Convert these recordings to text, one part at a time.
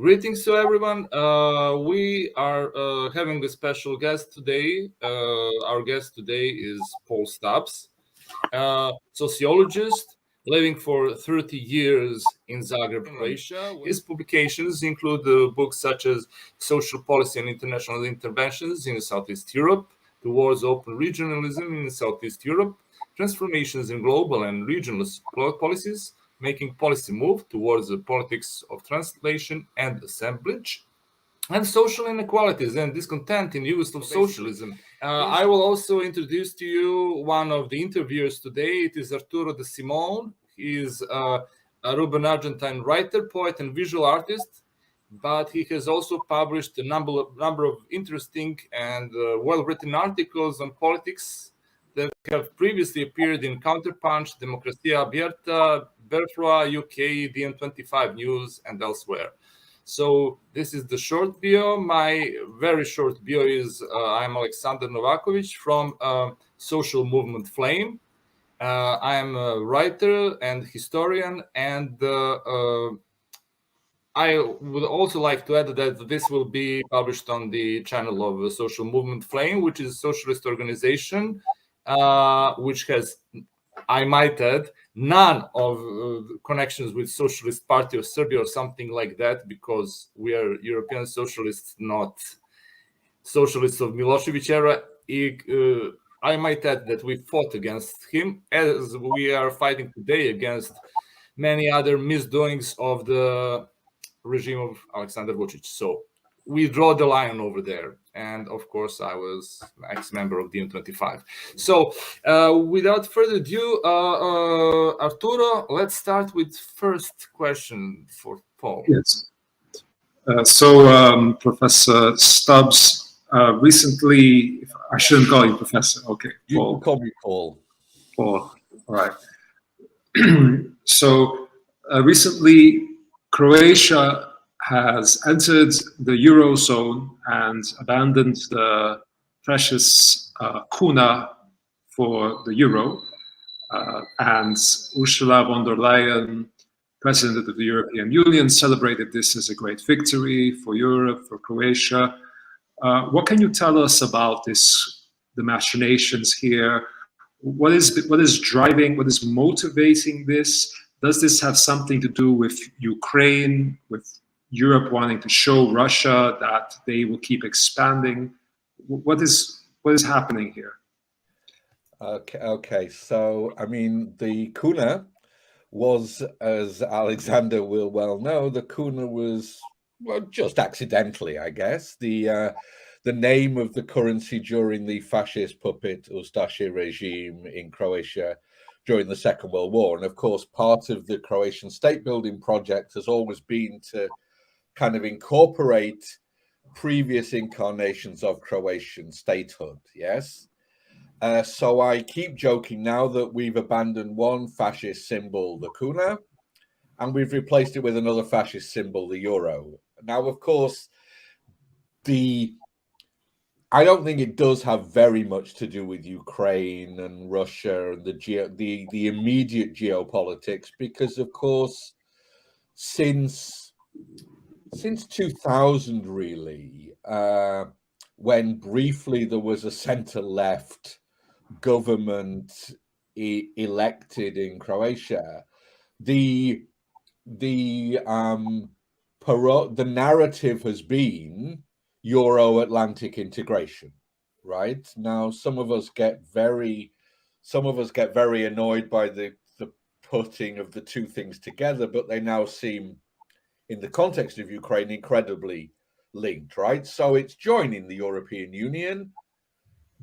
Greetings to everyone. We are having a special guest today. Our guest today is Paul Stubbs, sociologist living for 30 years in Zagreb, Croatia. His publications include books such as Social Policy and International Interventions in Southeast Europe, Towards Open Regionalism in Southeast Europe, Transformations in Global and Regional Policies, Making Policy Move Towards the Politics of Translation and Assemblage, and Social Inequalities and Discontent in Yugoslav Socialism. I will also introduce to you one of the interviewers today. It is Arturo Desimone. He is a Ruben Argentine writer, poet, and visual artist, but he has also published a number of interesting and well-written articles on politics that have previously appeared in Counterpunch, Democracia Abierta, Berfloa, UK, DN25 News, and elsewhere. So this is the short bio. My very short bio is I'm Aleksandar Novakovic from Social Movement Flame. I am a writer and historian, and I would also like to add that this will be published on the channel of Social Movement Flame, which is a socialist organization, which has, I might add, none of connections with Socialist Party of Serbia or something like that, because we are European socialists, not socialists of Milosevic era. I might add that we fought against him, as we are fighting today against many other misdoings of the regime of Aleksandar Vučić. So we draw the line over there. And of course, I was ex-member of DN25. So without further ado, Arturo, let's start with first question for Paul. Yes. Professor Stubbs, recently, I shouldn't call you Professor. Okay, you Paul. can call me Paul. Paul, all right. Recently, Croatia has entered the Eurozone and abandoned the precious kuna for the euro. And Ursula von der Leyen, President of the European Union, celebrated this as a great victory for Europe, for Croatia. What can you tell us about this, the machinations here? What is driving, what is motivating this? Does this have something to do with Ukraine, with Europe wanting to show Russia that they will keep expanding? What is happening here? Okay. So, I mean, the kuna was, as Aleksandar will well know, the kuna was, well, just accidentally, I guess, the name of the currency during the fascist puppet Ustaše regime in Croatia during the Second World War. And of course, part of the Croatian state building project has always been to kind of incorporate previous incarnations of Croatian statehood, yes? So I keep joking now that we've abandoned one fascist symbol, the kuna, and we've replaced it with another fascist symbol, the euro. Now, of course, I don't think it does have very much to do with Ukraine and Russia and the immediate geopolitics, because of course, since 2000, really, when briefly there was a centre-left government elected in Croatia, the narrative has been Euro-Atlantic integration, right? Now, some of us get very annoyed by the putting of the two things together, but they now seem, in the context of Ukraine, incredibly linked, right? So it's joining the European Union,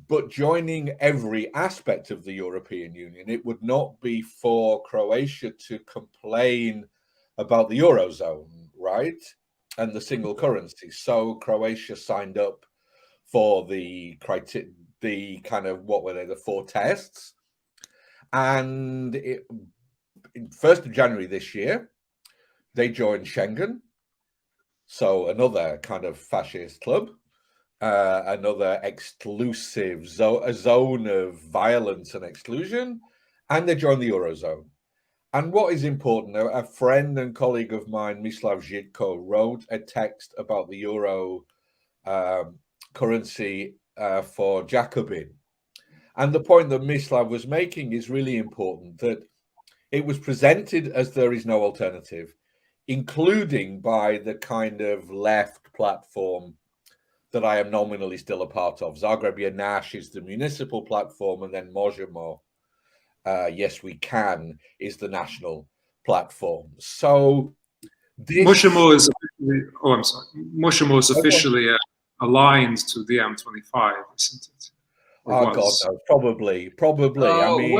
but joining every aspect of the European Union. It would not be for Croatia to complain about the Eurozone, right? And the single currency. So Croatia signed up for the kind of, what were they, the 4 tests. And in 1st of January this year, they joined Schengen. So another kind of fascist club, another exclusive a zone of violence and exclusion. And they joined the Eurozone. And what is important, a friend and colleague of mine, Mislav Žitko, wrote a text about the euro currency for Jacobin. And the point that Mislav was making is really important, that it was presented as there is no alternative, including by the kind of left platform that I am nominally still a part of. Zagrebia Nash is the municipal platform, and then Možemo, Yes We Can, is the national platform. So Možemo is officially, Možemo is officially aligned to the M25, isn't it? Oh God, no, probably. I mean,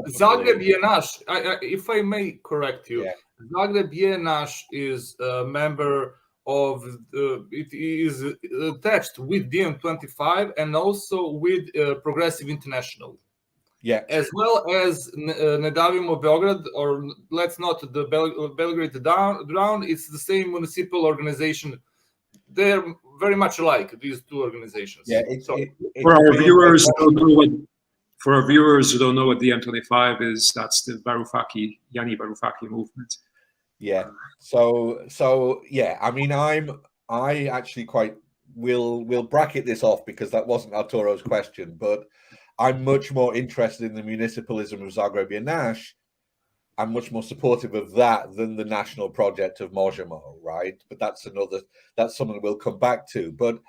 Zagreb Nash. If I may correct you, Zagreb Nash is a member of. It is attached with DiEM25 and also with Progressive International. Yeah, as well as Ne Davimo Beograd, or let's not the Belgrade drown. It's the same municipal organization. They're very much alike, these two organizations. Yeah, for our viewers who don't know what the M25 is, that's the Yanni Varoufakis movement. Yeah. So yeah, I mean, I actually we'll bracket this off because that wasn't Arturo's question, but I'm much more interested in the municipalism of Zagrebia Nash. I'm much more supportive of that than the national project of Možemo, right? But that's something we'll come back to. But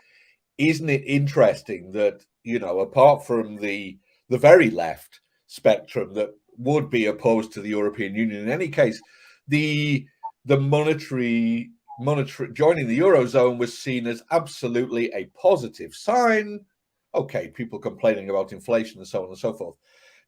isn't it interesting that, you know, apart from the very left spectrum that would be opposed to the European Union in any case, the monetary joining the Eurozone was seen as absolutely a positive sign. Okay, people complaining about inflation and so on and so forth.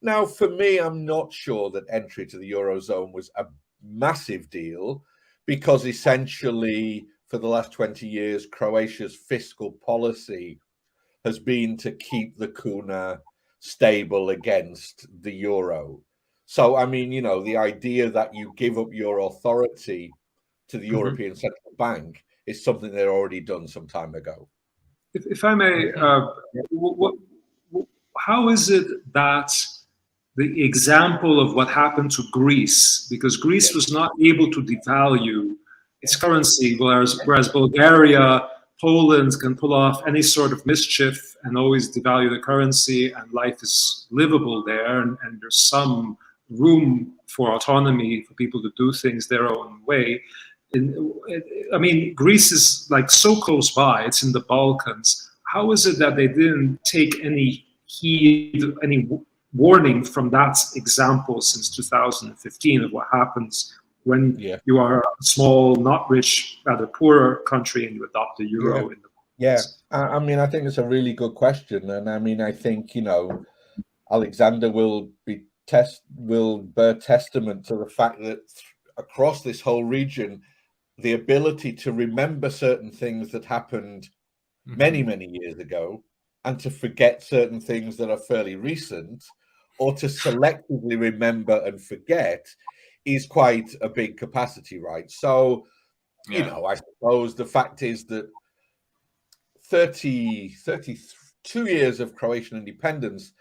Now, for me, I'm not sure that entry to the Eurozone was a massive deal because essentially for the last 20 years, Croatia's fiscal policy has been to keep the kuna stable against the euro. So, I mean, you know, the idea that you give up your authority to the European Central Bank is something they'd already done some time ago. If I may, how is it that the example of what happened to Greece, because Greece was not able to devalue its currency, whereas Bulgaria, Poland can pull off any sort of mischief and always devalue the currency, and life is livable there, and there's some room for autonomy for people to do things their own way. I mean, Greece is like so close by, it's in the Balkans. How is it that they didn't take any heed, any warning from that example since 2015 of what happens when you are a small, not rich, rather poorer country and you adopt the euro? I mean, I think it's a really good question. And I mean, I think, you know, Aleksandar will bear testament to the fact that across this whole region, the ability to remember certain things that happened many, many years ago and to forget certain things that are fairly recent, or to selectively remember and forget, is quite a big capacity, right? So, you know, I suppose the fact is that 32 years of Croatian independence,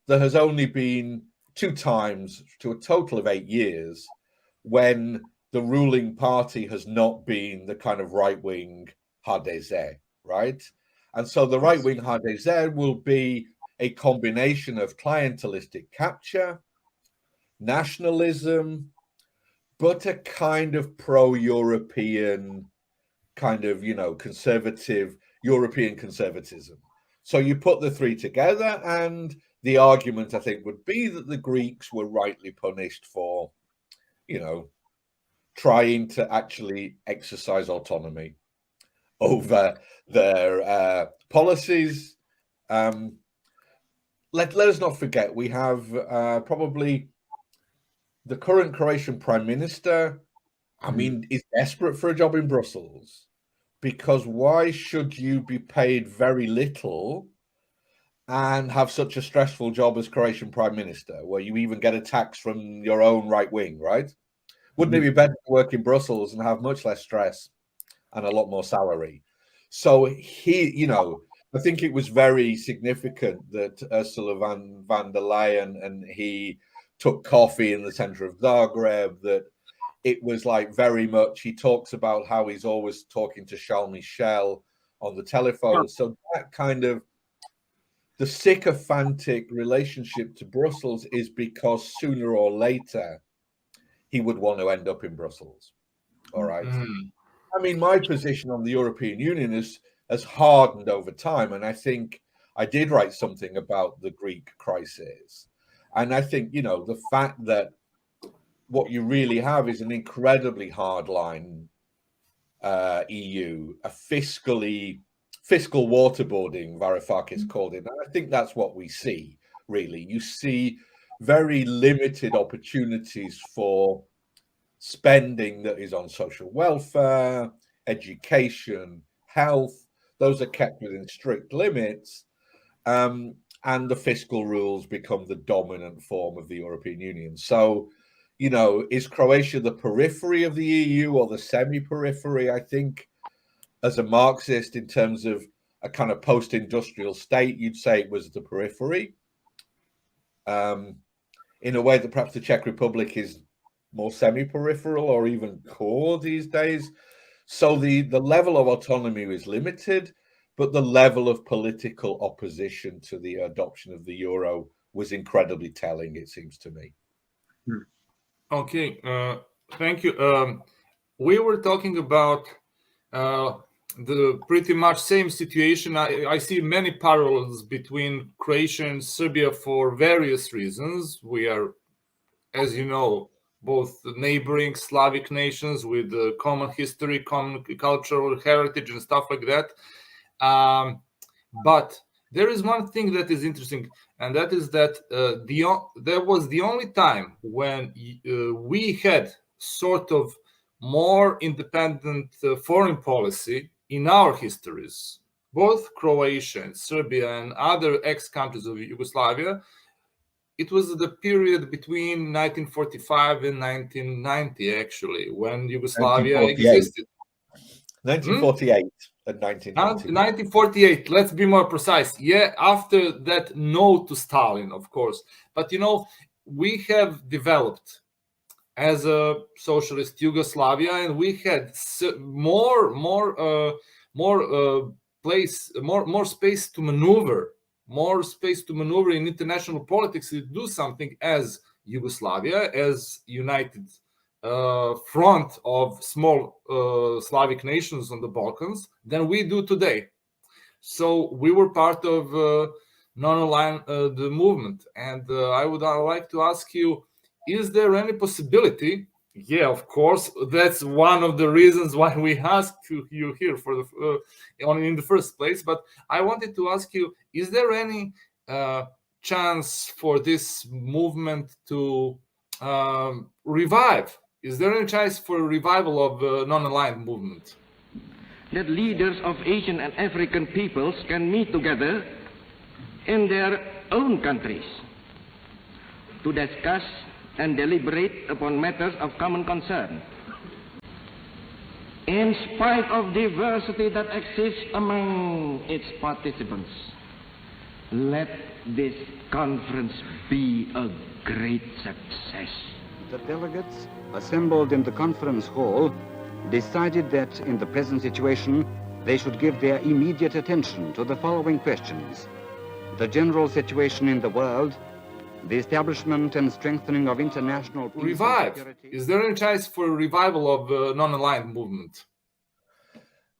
there has only been 2 times to a total of 8 years when the ruling party has not been the kind of right-wing HDZ, right? And so the right-wing HDZ will be a combination of clientelistic capture, nationalism, but a kind of pro-European kind of, you know, conservative, European conservatism. So you put the three together, and the argument, I think, would be that the Greeks were rightly punished for, you know, trying to actually exercise autonomy over their policies. Let us not forget, we have probably the current Croatian Prime Minister, I mean, is desperate for a job in Brussels, because why should you be paid very little and have such a stressful job as Croatian Prime Minister, where you even get a tax from your own right wing, right? Wouldn't it be better to work in Brussels and have much less stress and a lot more salary? So he, you know, I think it was very significant that Ursula von der Leyen and he took coffee in the center of Zagreb, that it was like very much, he talks about how he's always talking to Charles Michel on the telephone. So that kind of, the sycophantic relationship to Brussels is because sooner or later he would want to end up in Brussels. All right. I mean, my position on the European Union has hardened over time. And I think I did write something about the Greek crisis. And I think, you know, the fact that what you really have is an incredibly hardline EU, a fiscal waterboarding, Varoufakis called it. And I think that's what we see, really. You see very limited opportunities for spending that is on social welfare, education, health. Those are kept within strict limits. And the fiscal rules become the dominant form of the European Union. So, you know, is Croatia the periphery of the EU or the semi-periphery? I think as a Marxist, in terms of a kind of post-industrial state, you'd say it was the periphery. In a way that perhaps the Czech Republic is more semi-peripheral or even core these days. So the level of autonomy is limited, but the level of political opposition to the adoption of the euro was incredibly telling, it seems to me. Okay, thank you. We were talking about the pretty much same situation. I see many parallels between Croatia and Serbia for various reasons. We are, as you know, both neighboring Slavic nations with common history, common cultural heritage and stuff like that. But there is one thing that is interesting, and that is that there was the only time when we had sort of more independent foreign policy in our histories. Both Croatia and Serbia and other ex-countries of Yugoslavia, it was the period between 1945 and 1990, actually, when Yugoslavia existed. 1948 and 1990. 1948, let's be more precise. Yeah, after that no to Stalin, of course. But, you know, we have developed as a socialist Yugoslavia, and we had more space to maneuver. More space to maneuver in international politics to do something as Yugoslavia, as united front of small Slavic nations on the Balkans than we do today. So we were part of non-aligned the movement, and I would like to ask you: is there any possibility? Yeah, of course. That's one of the reasons why we asked you here for the in the first place. But I wanted to ask you: is there any chance for this movement to revive? Is there any chance for a revival of non-aligned movement? That leaders of Asian and African peoples can meet together in their own countries to discuss and deliberate upon matters of common concern. In spite of diversity that exists among its participants, let this conference be a great success. The delegates assembled in the conference hall decided that in the present situation they should give their immediate attention to the following questions: the general situation in the world, the establishment and strengthening of international peace revive. And security. Is there any chance for a revival of non-aligned movement?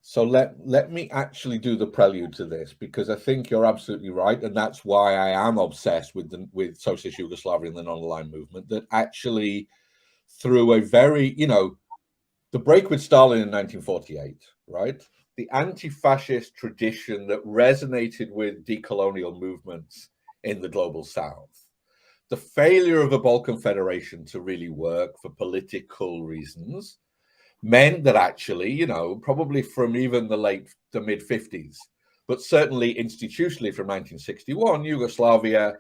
So let me actually do the prelude to this, because I think you're absolutely right, and that's why I am obsessed with Socialist Yugoslavia and the non-aligned movement. That actually, through a very, you know, the break with Stalin in 1948, right? The anti-fascist tradition that resonated with decolonial movements in the global South. The failure of the Balkan Federation to really work for political reasons meant that actually, you know, probably from even the mid-50s, but certainly institutionally from 1961, Yugoslavia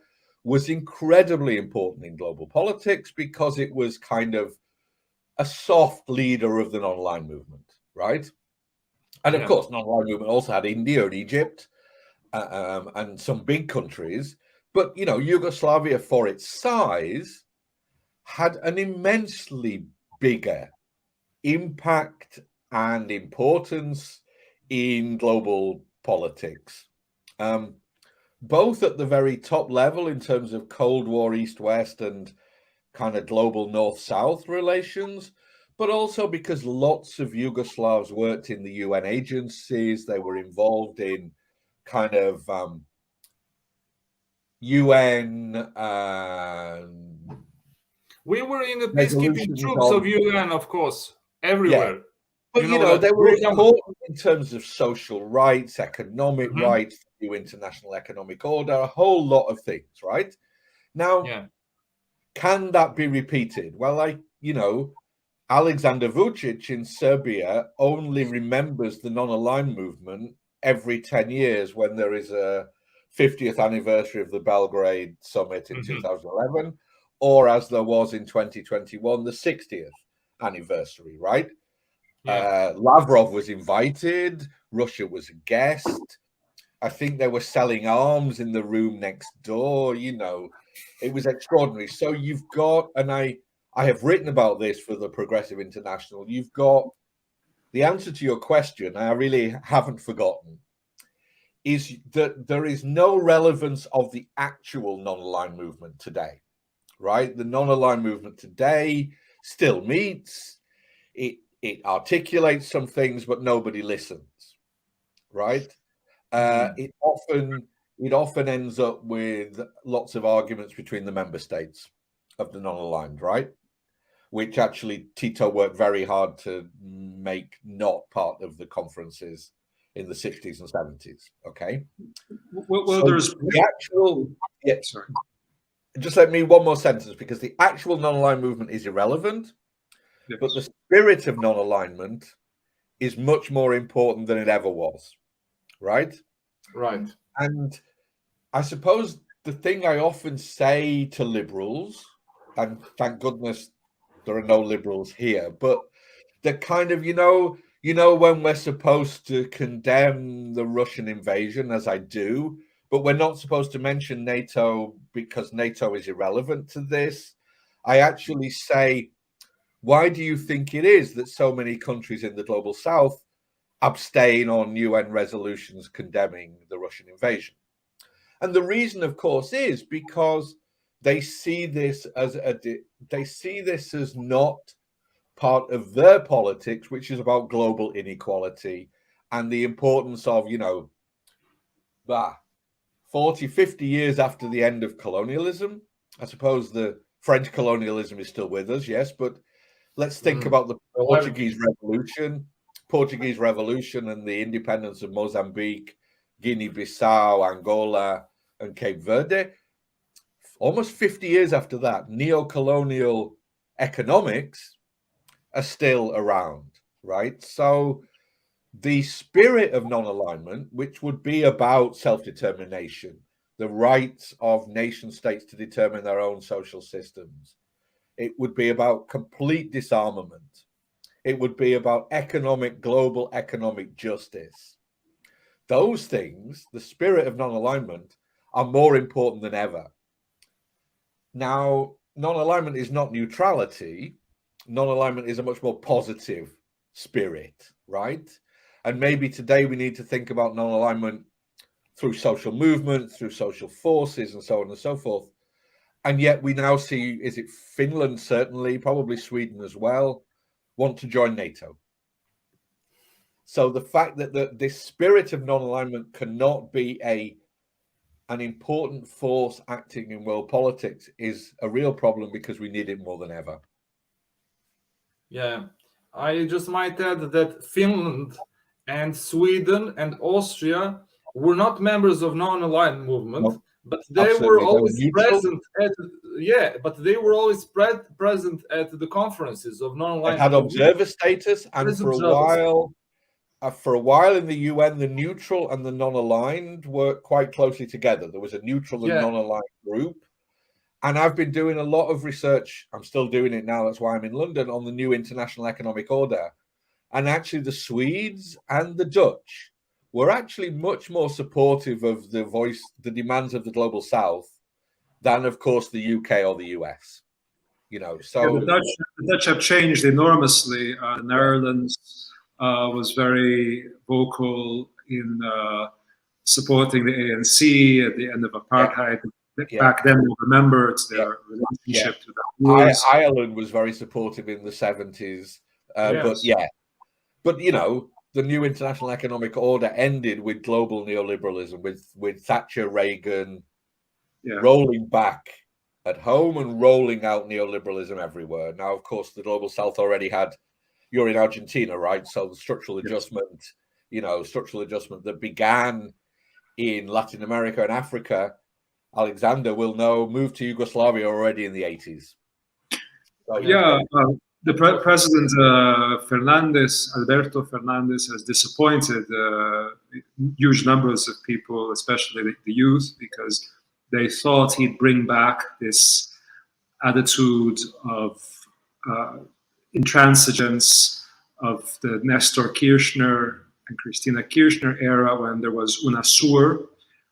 was incredibly important in global politics because it was kind of a soft leader of the non-aligned movement, right? And of course, non-aligned movement also had India and Egypt and some big countries. But, you know, Yugoslavia, for its size, had an immensely bigger impact and importance in global politics, both at the very top level in terms of Cold War East-West and kind of global North-South relations, but also because lots of Yugoslavs worked in the UN agencies. They were involved in kind of UN. We were in the peacekeeping troops of UN, of course, everywhere. Yeah. But you know they were important in terms of social rights, economic rights, new international economic order, a whole lot of things, right? Now, can that be repeated? Well, Aleksandar Vučić in Serbia only remembers the non-aligned movement every 10 years when there is a 50th anniversary of the Belgrade summit in 2011, or as there was in 2021, the 60th anniversary, right? Lavrov was invited, Russia was a guest. I think they were selling arms in the room next door, it was extraordinary. So you've got, and I have written about this for the Progressive International, you've got the answer to your question, I really haven't forgotten, is that there is no relevance of the actual non-aligned movement today, right? The non-aligned movement today still meets, it articulates some things, but nobody listens, right? It often ends up with lots of arguments between the member states of the non-aligned, right? Which actually Tito worked very hard to make not part of the conferences in the 60s and 70s, okay? Well, so there's the actual... Yeah, sorry. Just let me one more sentence, because the actual non-aligned movement is irrelevant, yes, but the spirit of non-alignment is much more important than it ever was, right? Right. And I suppose the thing I often say to liberals, and thank goodness there are no liberals here, but the kind of, when we're supposed to condemn the Russian invasion, as I do, but we're not supposed to mention NATO because NATO is irrelevant to this, I actually say, why do you think it is that so many countries in the global south abstain on UN resolutions condemning the Russian invasion? And the reason, of course, is because they see this as not part of their politics, which is about global inequality and the importance of, 40, 50 years after the end of colonialism. I suppose the French colonialism is still with us, yes, but let's think about the Portuguese Revolution and the independence of Mozambique, Guinea-Bissau, Angola, and Cape Verde. Almost 50 years after that, neo-colonial economics are still around, right? So the spirit of non-alignment, which would be about self-determination, the rights of nation states to determine their own social systems, it would be about complete disarmament. It would be about global economic justice. Those things, the spirit of non-alignment, are more important than ever. Now, non-alignment is not neutrality. Non-alignment is a much more positive spirit, right? And maybe today we need to think about non-alignment through social movement, through social forces, and so on and so forth. And yet we now see, is it Finland, certainly, probably Sweden as well, want to join NATO. So the fact that this spirit of non-alignment cannot be an important force acting in world politics is a real problem, because we need it more than ever. Yeah, I just might add that Finland and Sweden and Austria were not members of non-aligned movement. No. But they were always present at present at the conferences of non-aligned. They had observer status, and for a while in the UN, the neutral and the non-aligned worked quite closely together. There was a neutral and non-aligned group, and I've been doing a lot of research. I'm still doing it now. That's why I'm in London, on the new international economic order, and actually the Swedes and the Dutch were actually much more supportive of the demands of the global south than, of course, the UK or the US. you know. Yeah, So the Dutch have changed enormously. The Netherlands was very vocal in supporting the ANC at the end of apartheid. Back then, they remembered their relationship to the Moors. Ireland was very supportive in the 70s, but you know, the new international economic order ended with global neoliberalism, with Thatcher, Reagan rolling back at home and rolling out neoliberalism everywhere. Now, of course, the global South already had. You're in Argentina, right? So the structural adjustment, you know, structural adjustment that began in Latin America and Africa, Aleksandar will know, moved to Yugoslavia already in the 80s. So, the president Alberto Fernandez, has disappointed huge numbers of people, especially the youth, because they thought he'd bring back this attitude of intransigence of the Nestor Kirchner and Cristina Kirchner era, when there was UNASUR,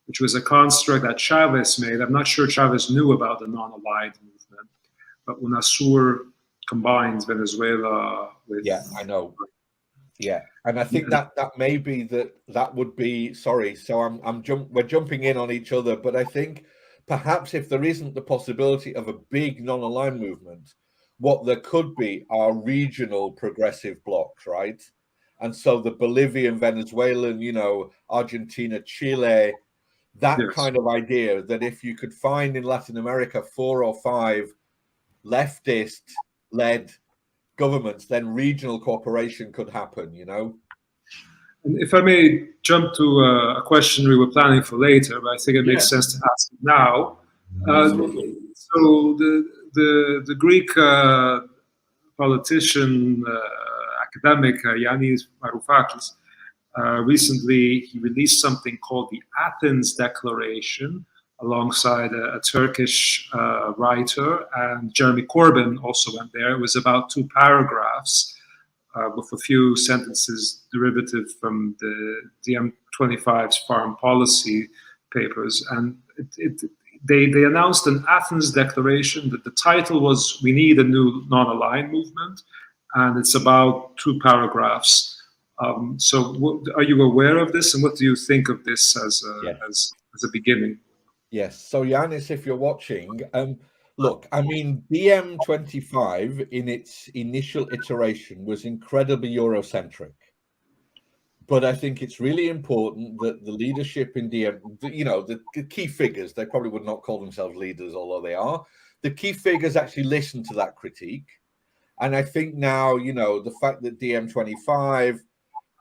which was a construct that Chavez made. I'm not sure Chavez knew about the non-aligned movement, but UNASUR combines Venezuela with... Yeah, I know. Yeah, and I think that may be that would be, sorry, so we're jumping in on each other, but I think perhaps if there isn't the possibility of a big non-aligned movement, what there could be are regional progressive blocs, right? And so the Bolivian, Venezuelan, you know, Argentina, Chile, that kind of idea, that if you could find in Latin America 4 or 5 leftist-led governments, then regional cooperation could happen, you know? And if I may jump to a question we were planning for later, but I think it makes sense to ask it now. So the Greek politician, academic, Yanis Varoufakis, recently he released something called the Athens Declaration, alongside a Turkish writer, and Jeremy Corbyn also went there. It was about 2 paragraphs with a few sentences derivative from the DiEM25's foreign policy papers. And they announced an Athens Declaration that the title was "We Need a New Non-Aligned Movement," and it's about 2 paragraphs. So are you aware of this, and what do you think of this as a beginning? Yes. So Yanis, if you're watching, look, I mean, DiEM25 in its initial iteration was incredibly Eurocentric. But I think it's really important that the leadership in DiEM, you know, the key figures, they probably would not call themselves leaders, although they are, the key figures actually listen to that critique. And I think now, you know, the fact that DiEM25,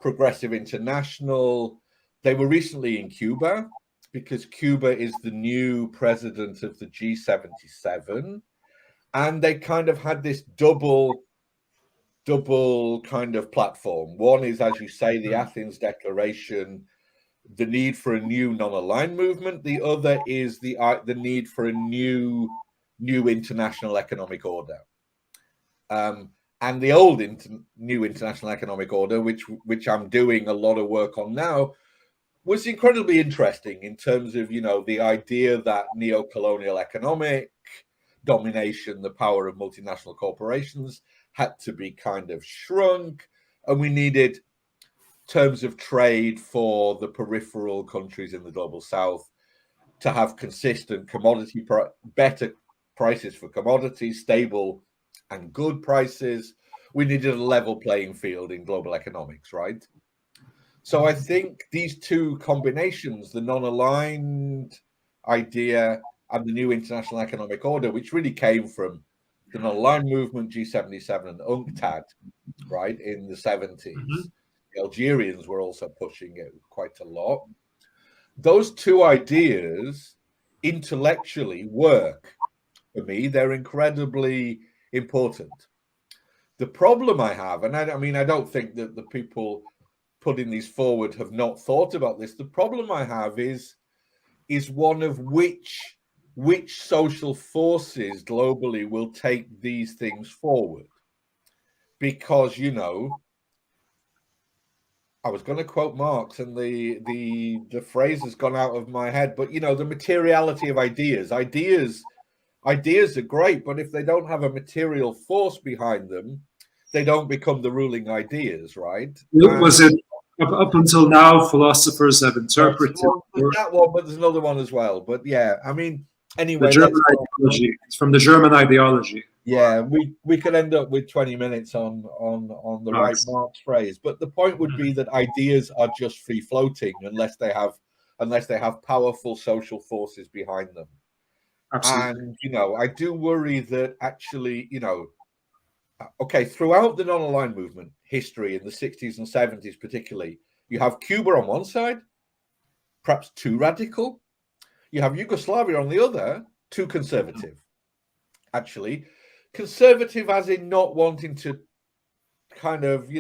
Progressive International, they were recently in Cuba, because Cuba is the new president of the G77, and they kind of had this double kind of platform. One is, as you say, the Athens Declaration, the need for a new non-aligned movement. The other is the need for a new international economic order. And the old new international economic order, which I'm doing a lot of work on now, was incredibly interesting in terms of, you know, the idea that neo-colonial economic domination, the power of multinational corporations, had to be kind of shrunk, and we needed terms of trade for the peripheral countries in the global South to have consistent commodity, better prices for commodities, stable and good prices. We needed a level playing field in global economics, right? So I think these 2 combinations, the non-aligned idea and the new international economic order, which really came from the non-aligned movement, G77 and UNCTAD, right, in the 70s. The Algerians were also pushing it quite a lot. Those 2 ideas intellectually work. For me, they're incredibly important. The problem I have, and I mean, I don't think that the people putting these forward have not thought about this. The problem I have is one of which social forces globally will take these things forward. Because, you know, I was going to quote Marx, and the phrase has gone out of my head, but, you know, the materiality of ideas ideas are great, but if they don't have a material force behind them, they don't become the ruling ideas, right? Was it up until now, philosophers have interpreted that one, but there's another one as well. But yeah, I mean, anyway, the German ideology. It's from the German ideology. Yeah, we could end up with 20 minutes on the right Marx phrase, but the point would be that ideas are just free floating unless they have powerful social forces behind them. Absolutely. And I do worry that actually, okay, throughout the non-aligned movement history in the 60s and 70s particularly, you have Cuba on one side, perhaps too radical. You have Yugoslavia on the other, too conservative. Actually, conservative as in not wanting to kind of,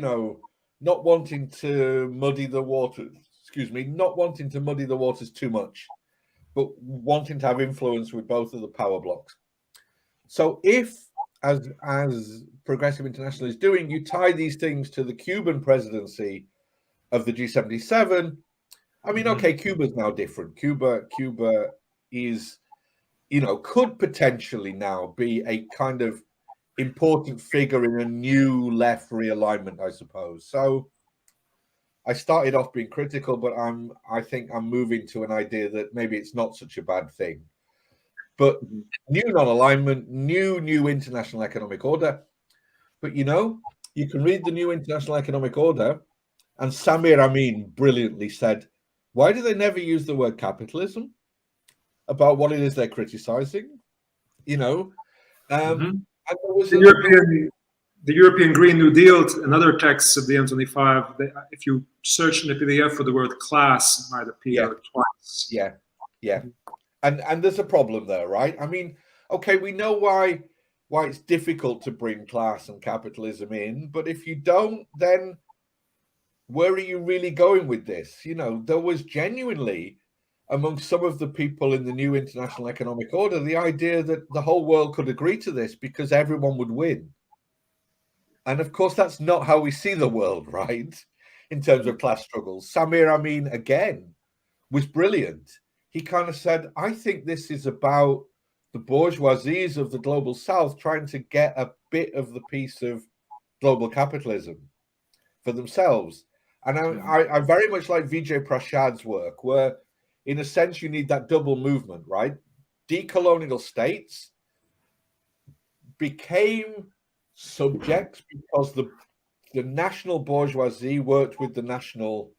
not wanting to muddy the waters, not wanting to muddy the waters too much, but wanting to have influence with both of the power blocks. So if, as Progressive International is doing, you tie these things to the Cuban presidency of the G77, I mean, okay, Cuba's now different. Cuba is, could potentially now be a kind of important figure in a new left realignment, I suppose. So I started off being critical, but I think I'm moving to an idea that maybe it's not such a bad thing. But new non-alignment, new international economic order. But you can read the new international economic order, and Samir Amin brilliantly said, why do they never use the word capitalism about what it is they're criticizing? The European Green New Deal, another text of the M25, if you search in the PDF for the word class, it might appear twice. Yeah. And there's a problem there, right? I mean, okay, we know why it's difficult to bring class and capitalism in, but if you don't, then where are you really going with this? There was genuinely, among some of the people in the new international economic order, the idea that the whole world could agree to this because everyone would win. And of course, that's not how we see the world, right? In terms of class struggles. Samir Amin, again, was brilliant. He kind of said, I think this is about the bourgeoisies of the global south trying to get a bit of the piece of global capitalism for themselves. And I very much like Vijay Prashad's work, where in a sense you need that double movement, right? Decolonial states became subjects because the national bourgeoisie worked with the national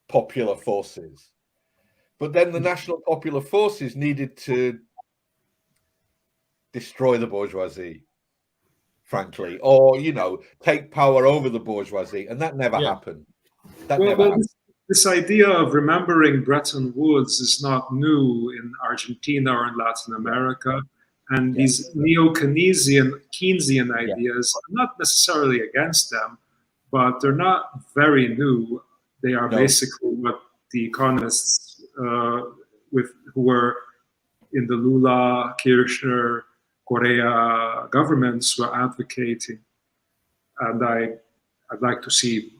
popular forces. But then the national popular forces needed to destroy the bourgeoisie, frankly, or, take power over the bourgeoisie. And that never happened. This idea of remembering Bretton Woods is not new in Argentina or in Latin America. And these neo-Keynesian ideas, I'm not necessarily against them, but they're not very new. They are basically what the economists who were in the Lula, Kirchner, Correa governments were advocating. And I'd like to see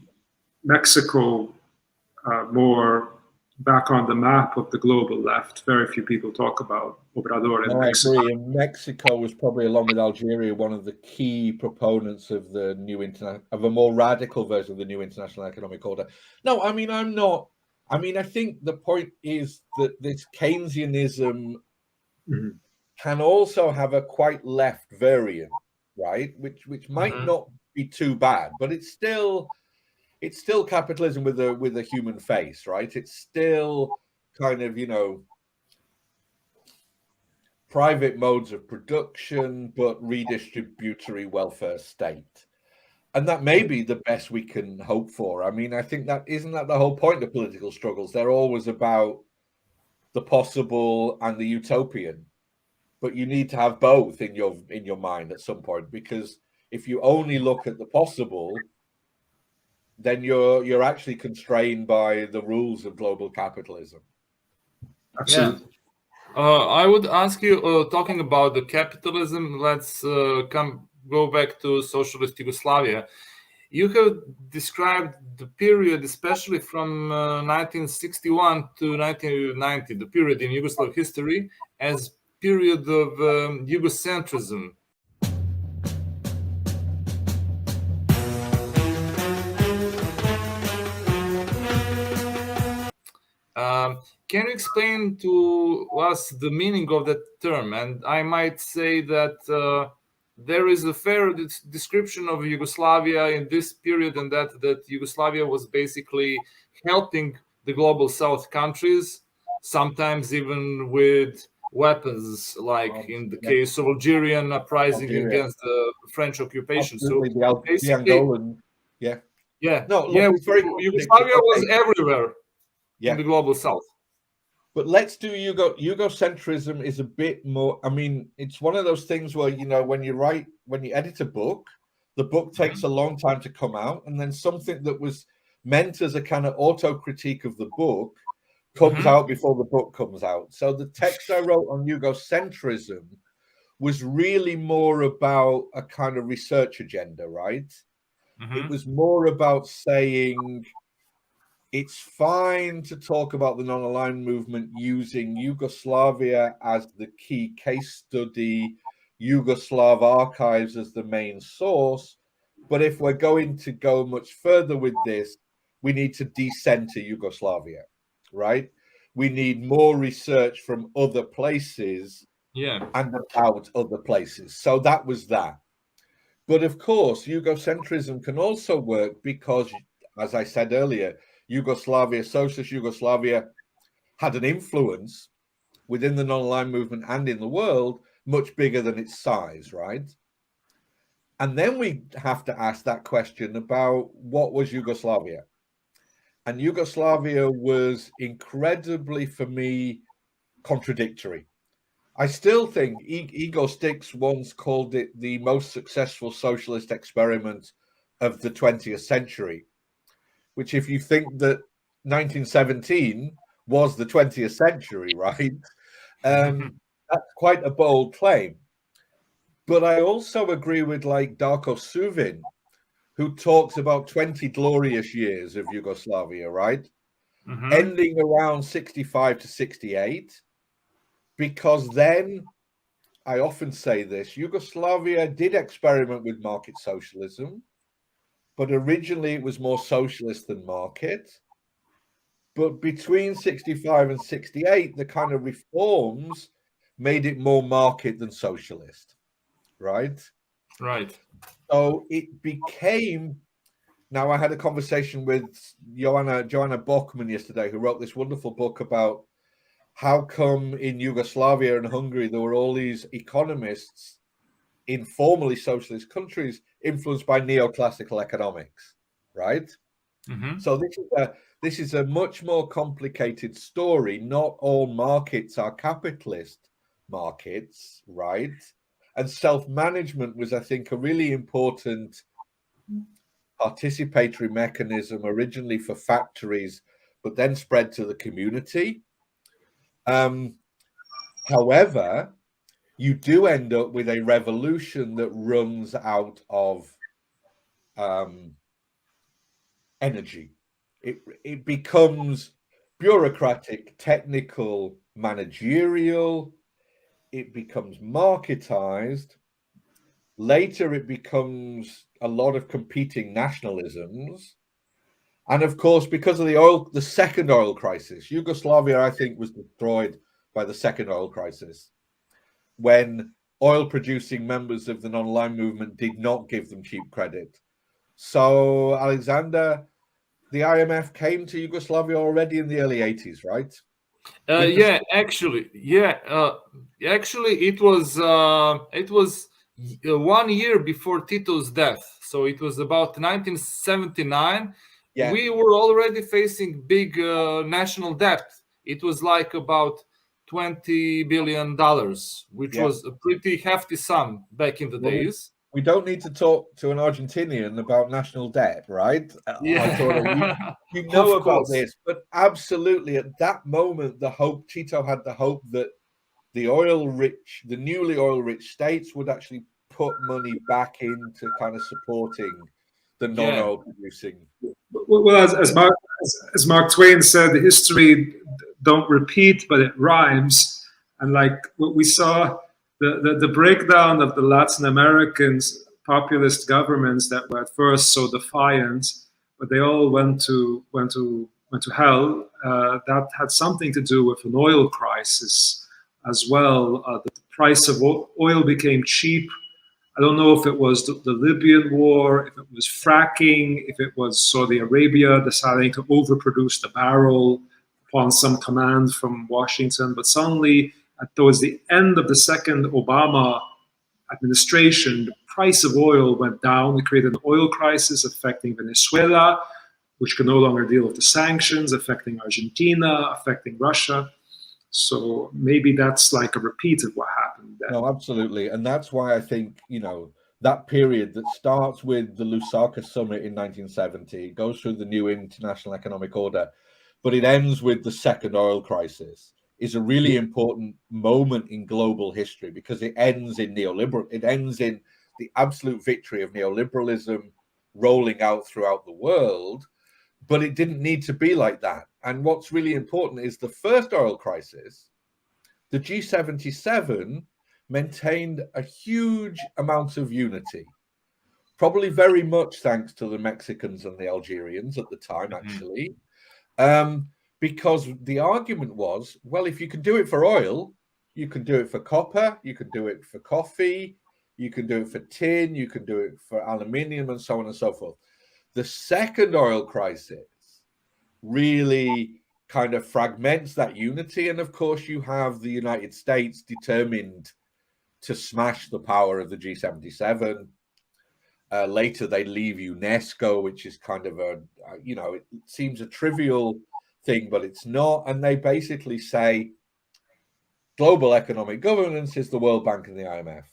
Mexico more back on the map of the global left. Very few people talk about Obrador in Mexico. I agree. And Mexico was probably, along with Algeria, one of the key proponents of the of a more radical version of the new international economic order. No, I mean, I'm not. I mean, I think the point is that this Keynesianism can also have a quite left variant, right? Which might not be too bad, but it's still capitalism with a human face, right? It's still kind of, private modes of production, but redistributory welfare state. And that may be the best we can hope for. I mean, I think isn't that the whole point of political struggles? They're always about the possible and the utopian, but you need to have both in your mind at some point, because if you only look at the possible, then you're actually constrained by the rules of global capitalism. Absolutely. Yeah. I would ask you, talking about the capitalism, let's go back to socialist Yugoslavia. You have described the period, especially from 1961 to 1990, the period in Yugoslav history, as period of Yugocentrism. Can you explain to us the meaning of that term? And I might say that there is a fair description of Yugoslavia in this period, and that Yugoslavia was basically helping the global South countries, sometimes even with weapons, like in the case of Algerian uprising against the French occupation. Absolutely, So the Angolan, yeah. No, look, Yeah, it's very Yugoslavia was everywhere in the global South. But let's do Yugocentrism is a bit more. I mean, it's one of those things where, you know, when you edit a book, the book takes a long time to come out, and then something that was meant as a kind of auto-critique of the book comes out before the book comes out. So the text I wrote on Yugocentrism was really more about a kind of research agenda, right? It was more about saying it's fine to talk about the non-aligned movement using Yugoslavia as the key case study, Yugoslav archives as the main source. But if we're going to go much further with this, we need to decenter Yugoslavia, right? We need more research from other places and about other places. So that was that. But of course, Yugocentrism can also work because, as I said earlier, Yugoslavia, socialist Yugoslavia, had an influence within the non-aligned movement and in the world much bigger than its size, right? And then we have to ask that question about what was Yugoslavia. And Yugoslavia was incredibly, for me, contradictory. I still think Igor Stix once called it the most successful socialist experiment of the 20th century, which, if you think that 1917 was the 20th century, right? That's quite a bold claim. But I also agree with like Darko Suvin, who talks about 20 glorious years of Yugoslavia, right? Ending around 65 to 68. Because then, I often say this, Yugoslavia did experiment with market socialism, but originally it was more socialist than market. But between 65 and 68, the kind of reforms made it more market than socialist, right? Right. So it became, now I had a conversation with Joanna Bockman yesterday, who wrote this wonderful book about how come in Yugoslavia and Hungary there were all these economists in formerly socialist countries influenced by neoclassical economics, right? So this is a much more complicated story. Not all markets are capitalist markets, right? And self-management was, I think, a really important participatory mechanism originally for factories, but then spread to the community. However, you do end up with a revolution that runs out of energy. It becomes bureaucratic, technical, managerial. It becomes marketized. Later, it becomes a lot of competing nationalisms. And of course, because of the second oil crisis, Yugoslavia, I think, was destroyed by the second oil crisis, when oil-producing members of the non-aligned movement did not give them cheap credit. So, Aleksandar, the IMF came to Yugoslavia already in the early 80s, right? Actually, it was 1 year before Tito's death. So it was about 1979. Yeah. We were already facing big national debt. It was like about $20 billion, which was a pretty hefty sum back in the days. We don't need to talk to an Argentinian about national debt, right? Yeah. You know about this, but absolutely at that moment, Tito had the hope that the newly oil-rich states would actually put money back into kind of supporting the non-oil producing. Well, as Mark Twain said, history don't repeat, but it rhymes. And like what we saw, the breakdown of the Latin American populist governments that were at first so defiant, but they all went to hell. That had something to do with an oil crisis as well. The price of oil became cheap. I don't know if it was the Libyan war, if it was fracking, if it was Saudi Arabia deciding to overproduce the barrel upon some command from Washington. But suddenly, towards the end of the second Obama administration, the price of oil went down. It created an oil crisis affecting Venezuela, which could no longer deal with the sanctions, affecting Argentina, affecting Russia. So maybe that's like a repeat of what happened then. No, absolutely. And that's why I think, that period that starts with the Lusaka summit in 1970, goes through the new international economic order, but it ends with the second oil crisis, is a really important moment in global history because it ends in it ends in the absolute victory of neoliberalism rolling out throughout the world. But it didn't need to be like that. And what's really important is the first oil crisis, the G77 maintained a huge amount of unity, probably very much thanks to the Mexicans and the Algerians at the time, actually, because the argument was, well, if you can do it for oil, you can do it for copper, you can do it for coffee, you can do it for tin, you can do it for aluminium, and so on and so forth. The second oil crisis really kind of fragments that unity. And of course, you have the United States determined to smash the power of the G77. Later, they leave UNESCO, which is kind of it seems a trivial thing, but it's not. And they basically say global economic governance is the World Bank and the IMF.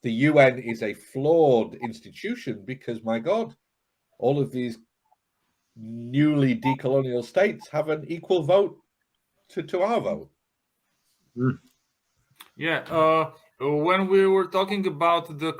The UN is a flawed institution because, my God, all of these newly decolonial states have an equal vote to our vote. Yeah. When we were talking about the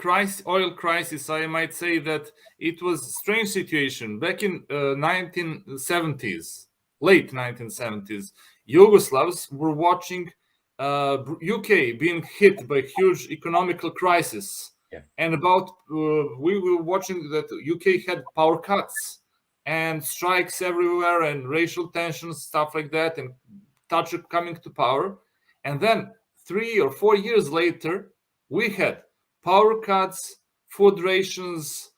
oil crisis, I might say that it was a strange situation. Back in 1970s, late 1970s, Yugoslavs were watching UK being hit by huge economical crisis. Yeah. And we were watching that UK had power cuts and strikes everywhere and racial tensions, stuff like that, and Thatcher coming to power. And then 3 or 4 years later, we had power cuts, food rations,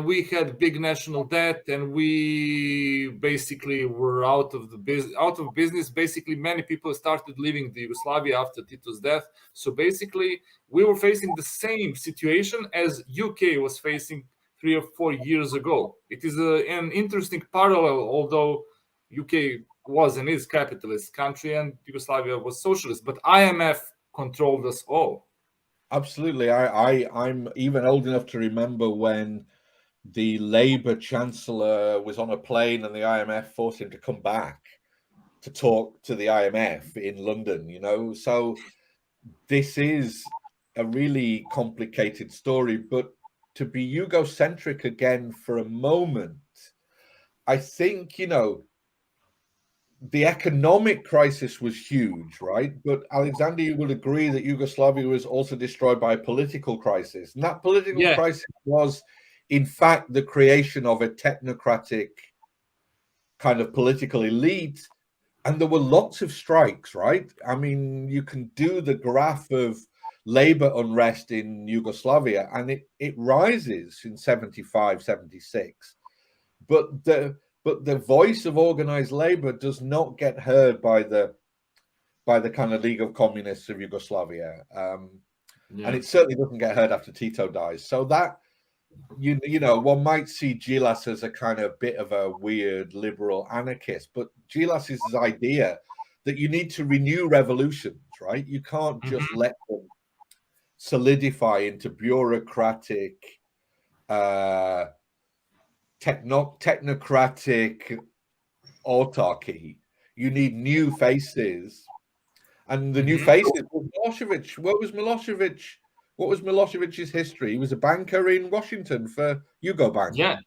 we had big national debt, and we basically were out of business. Basically, many people started leaving the Yugoslavia after Tito's death. So basically, we were facing the same situation as UK was facing 3 or 4 years ago. It is an interesting parallel, although UK was and is capitalist country and Yugoslavia was socialist, but IMF controlled us all. Absolutely. I'm even old enough to remember when the Labour Chancellor was on a plane and the IMF forced him to come back to talk to the IMF in London, So this is a really complicated story, but to be Yugocentric again for a moment, I think, the economic crisis was huge, right? But Aleksandar, you will agree that Yugoslavia was also destroyed by a political crisis. And that political crisis was, in fact, the creation of a technocratic kind of political elite. And there were lots of strikes, right? I mean, you can do the graph of labor unrest in Yugoslavia, and it rises in 75, 76. But the voice of organized labor does not get heard by the kind of League of Communists of Yugoslavia, and it certainly doesn't get heard after Tito dies. So that one might see Gilas as a kind of bit of a weird liberal anarchist, but Gilas is his idea that you need to renew revolutions, right? You can't just let them solidify into bureaucratic, technocratic autarky. You need new faces, and the new faces were Milosevic. What was Milosevic? What was Milosevic's history? He was a banker in Washington for Yugo Bank. Yeah,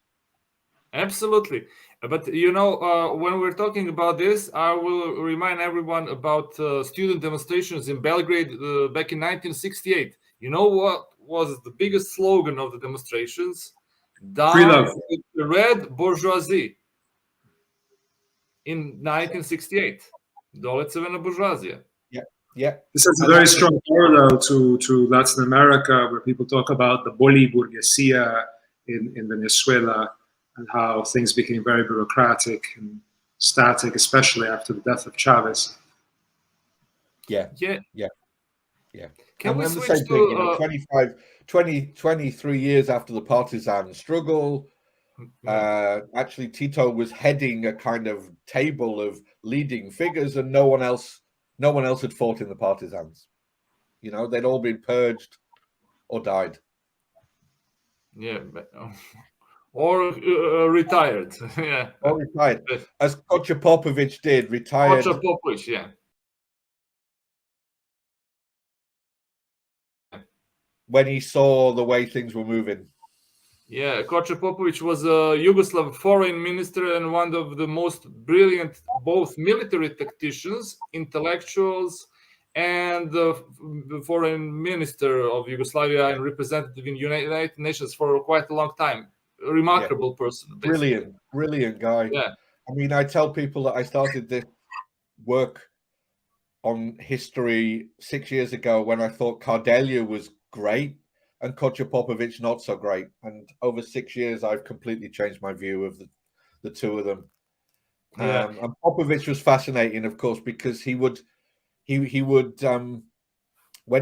Absolutely. But you know, when we're talking about this, I will remind everyone about student demonstrations in Belgrade back in 1968. You know what was the biggest slogan of the demonstrations? Free Down love. with the Red Bourgeoisie in 1968. Dole Crvena buržoazija. Yeah. This has a very strong parallel to Latin America, where people talk about the Bolí burguesía in Venezuela and how things became very bureaucratic and static, especially after the death of Chavez. Yeah. Can we the switch same thing, you know, to 23 years after the partisan struggle, actually Tito was heading a kind of table of leading figures, and no one else had fought in the partisans. You know, they'd all been purged or died. Or retired. Yeah. Or retired, as Kocha Popovic did, retired. Kocha Popovic, yeah. When he saw the way things were moving. Yeah, Kocha Popovic was a Yugoslav foreign minister and one of the most brilliant both military tacticians, intellectuals, and the foreign minister of Yugoslavia and representative in United Nations for quite a long time. A remarkable person. Basically. Brilliant guy. Yeah. I mean, I tell people that I started this work on history 6 years ago when I thought Kardelja was great and Kocha Popovic not so great. And over 6 years, I've completely changed my view of the two of them. Yeah. And Popovic was fascinating, of course, because he would when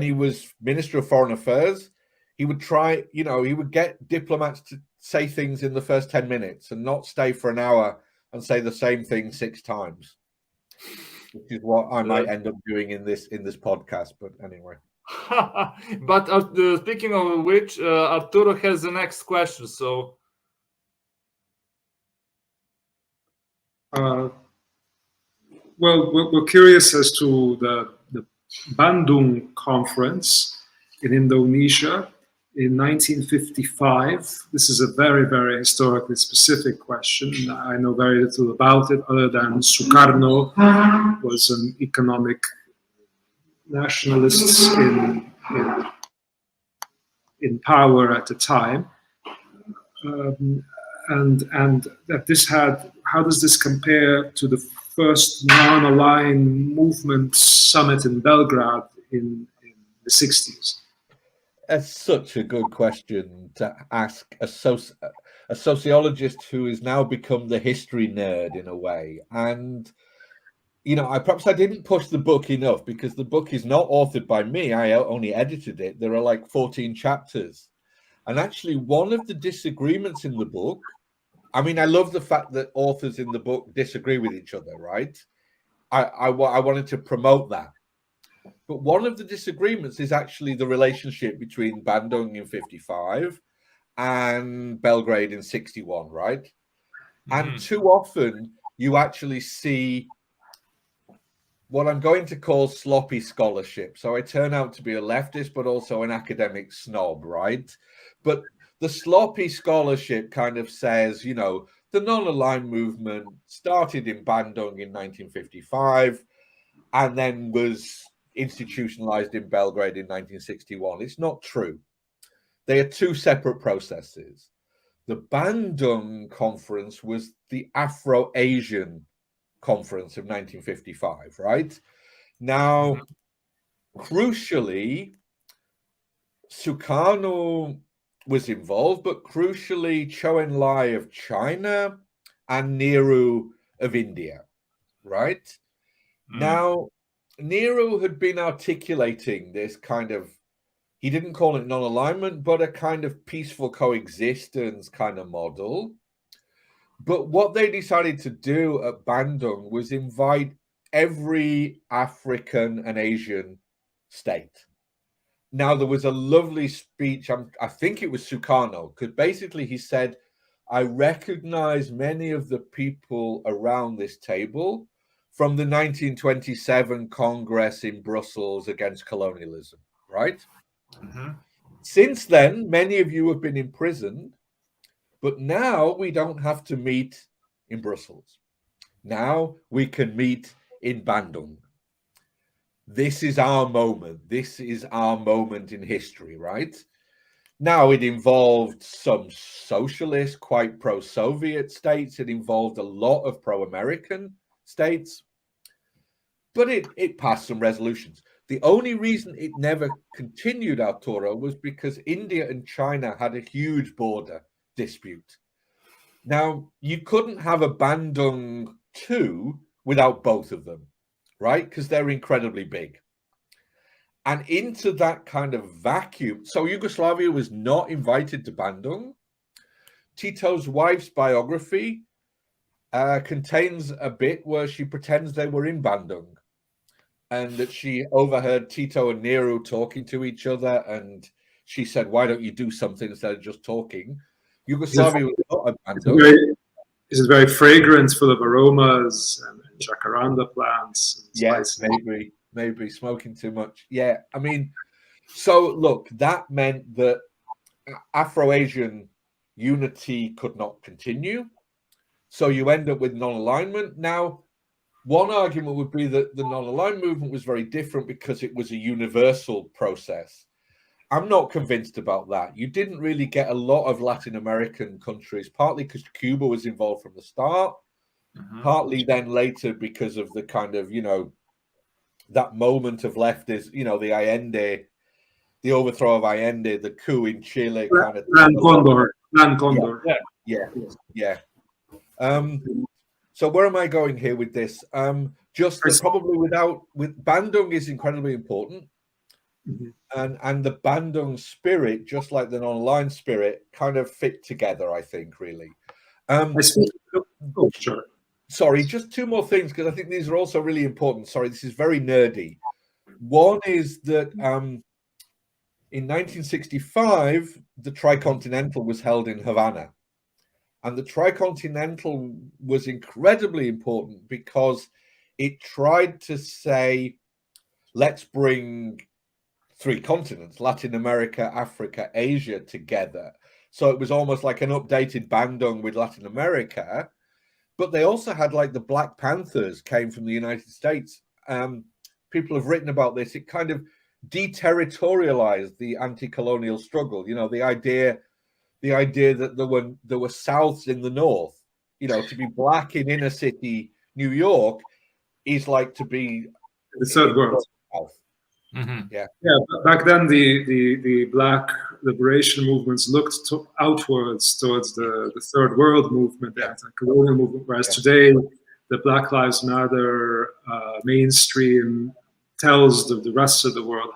he was Minister of Foreign Affairs, he would try, you know, he would get diplomats to say things in the first 10 minutes and not stay for an hour and say the same thing 6 times, which is what I might end up doing in this podcast. But anyway. But speaking of which, Arturo has the next question. So, well, we're curious as to the Bandung Conference in Indonesia in 1955. This is a very, very historically specific question. I know very little about it other than Sukarno was an economic nationalist in power at the time, and that this had. How does this compare to the first non-aligned movement summit in Belgrade in the 60s? That's such a good question to ask a sociologist who has now become the history nerd in a way. And you know, perhaps I didn't push the book enough because the book is not authored by me. I only edited it. There are like 14 chapters. And actually, one of the disagreements in the book, I mean, I love the fact that authors in the book disagree with each other, right? I wanted to promote that. But one of the disagreements is actually the relationship between Bandung in 55 and Belgrade in 61, right? And too often you actually see what I'm going to call sloppy scholarship. So I turn out to be a leftist, but also an academic snob, right? But the sloppy scholarship kind of says, you know, the non-aligned movement started in Bandung in 1955 and then was institutionalized in Belgrade in 1961. It's not true. They are two separate processes. The Bandung Conference was the Afro-Asian Conference of 1955, right? Now, crucially, Sukarno was involved, but crucially, Zhou Enlai of China and Nehru of India, right? Now, Nehru had been articulating this kind of, he didn't call it non-alignment, but a kind of peaceful coexistence kind of model. But what they decided to do at Bandung was invite every African and Asian state. Now, there was a lovely speech, I think it was Sukarno, because basically he said, I recognize many of the people around this table from the 1927 Congress in Brussels against colonialism, right? Since then, many of you have been imprisoned, But now we don't have to meet in Brussels. Now we can meet in Bandung. This is our moment. This is our moment in history, right? Now, it involved some socialist, quite pro-Soviet states. It involved a lot of pro-American states. But it passed some resolutions. The only reason it never continued, Arturo, was because India and China had a huge border dispute. Now, you couldn't have a Bandung 2 without both of them, right? Because they're incredibly big. And into that kind of vacuum, so Yugoslavia was not invited to Bandung. Tito's wife's biography contains a bit where she pretends they were in Bandung and that she overheard Tito and Nehru talking to each other, and she said, why don't you do something instead of just talking? Yugoslavia was not a Bandung. Is it very fragrant, full of aromas and jacaranda plants? And yes, maybe smoking too much. Yeah, I mean, so look, that meant that Afro-Asian unity could not continue. So you end up with non-alignment. Now, one argument would be that the non-aligned movement was very different because it was a universal process. I'm not convinced about that. You didn't really get a lot of Latin American countries, partly because Cuba was involved from the start, partly then later because of the kind of, that moment of leftist, the Allende, the overthrow of Allende, the coup in Chile, kind of. Plan Condor. Yeah. So where am I going here with this? Just probably with Bandung is incredibly important. And the Bandung spirit, just like the non-aligned spirit, kind of fit together, I think, really. Sure. Sorry, just two more things, because I think these are also really important. Sorry, this is very nerdy. One is that in 1965, the Tricontinental was held in Havana. And the Tricontinental was incredibly important because it tried to say, let's bring three continents, Latin America, Africa, Asia, together. So it was almost like an updated Bandung with Latin America. But they also had, like, the Black Panthers came from the United States. People have written about this. It kind of deterritorialized the anti-colonial struggle. The idea that there were Souths in the North. To be black in inner city New York is like to be the third world. South. Yeah. Back then, the black liberation movements looked outwards towards the third world movement, the anti-colonial movement, whereas today the Black Lives Matter mainstream tells the rest of the world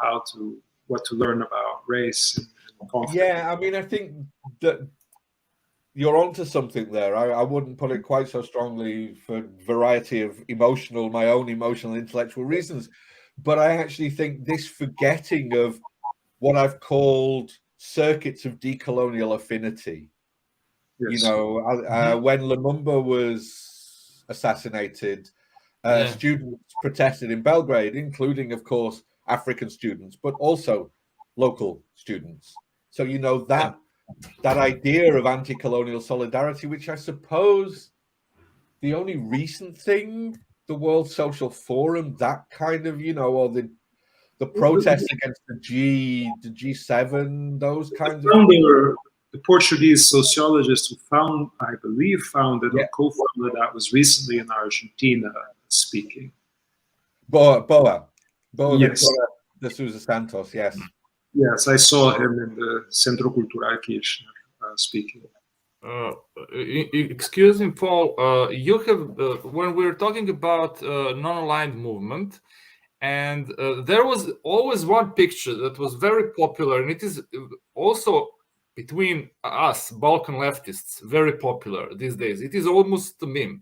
what to learn about race and conflict. Yeah, I mean, I think that you're onto something there. I wouldn't put it quite so strongly for a variety of my own emotional, intellectual reasons. But I actually think this forgetting of what I've called circuits of decolonial affinity. Yes. When Lumumba was assassinated, students protested in Belgrade, including, of course, African students, but also local students. So, that idea of anti-colonial solidarity, which I suppose the only recent thing, the World Social Forum, that kind of, or the protests against the G7, those kinds of things. The Portuguese sociologist who I believe founded or co-founded that was recently in Argentina speaking. Boa yes. de Sousa Santos, yes. Yes, I saw him in the Centro Cultural Kirchner speaking. Excuse me, Paul. You have when we're talking about non-aligned movement, and there was always one picture that was very popular, and it is also between us Balkan leftists very popular these days. It is almost a meme.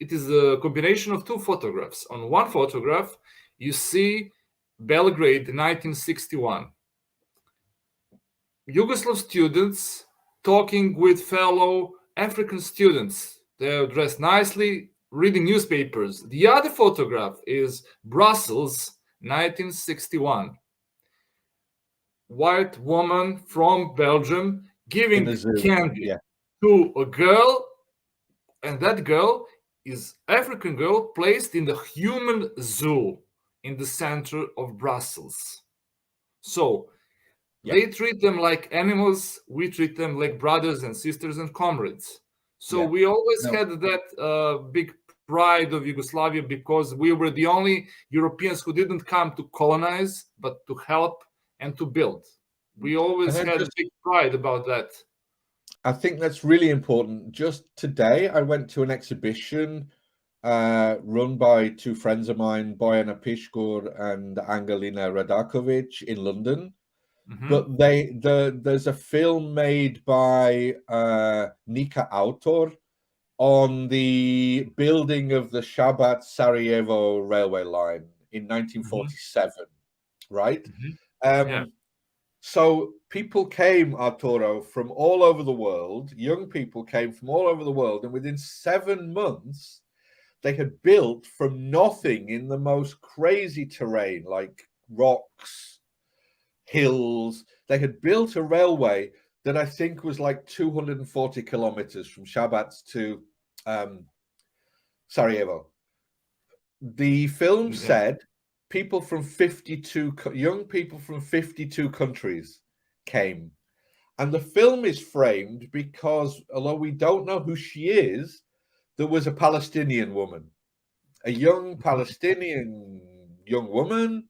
It is a combination of two photographs. On one photograph, you see Belgrade 1961. Yugoslav students talking with fellow African students. They're dressed nicely, reading newspapers. The other photograph is Brussels, 1961. White woman from Belgium giving candy. to a girl, and that girl is African girl placed in the human zoo in the center of Brussels. So they treat them like animals. We treat them like brothers and sisters and comrades. So we always had that big pride of Yugoslavia because we were the only Europeans who didn't come to colonize, but to help and to build. We always had a big pride about that. I think that's really important. Just today, I went to an exhibition run by two friends of mine, Bojana Piškur and Angelina Radakovic in London. But there's a film made by Nika Autor on the building of the Šabac-Sarajevo railway line in 1947, right? So people came, Arturo, from all over the world. Young people came from all over the world. And within 7 months, they had built from nothing in the most crazy terrain, like rocks, hills. They had built a railway that I think was like 240 kilometers from Šabac to Sarajevo. The film said people from 52, young people from 52 countries came. And the film is framed because, although we don't know who she is, there was a Palestinian woman, a young Palestinian young woman,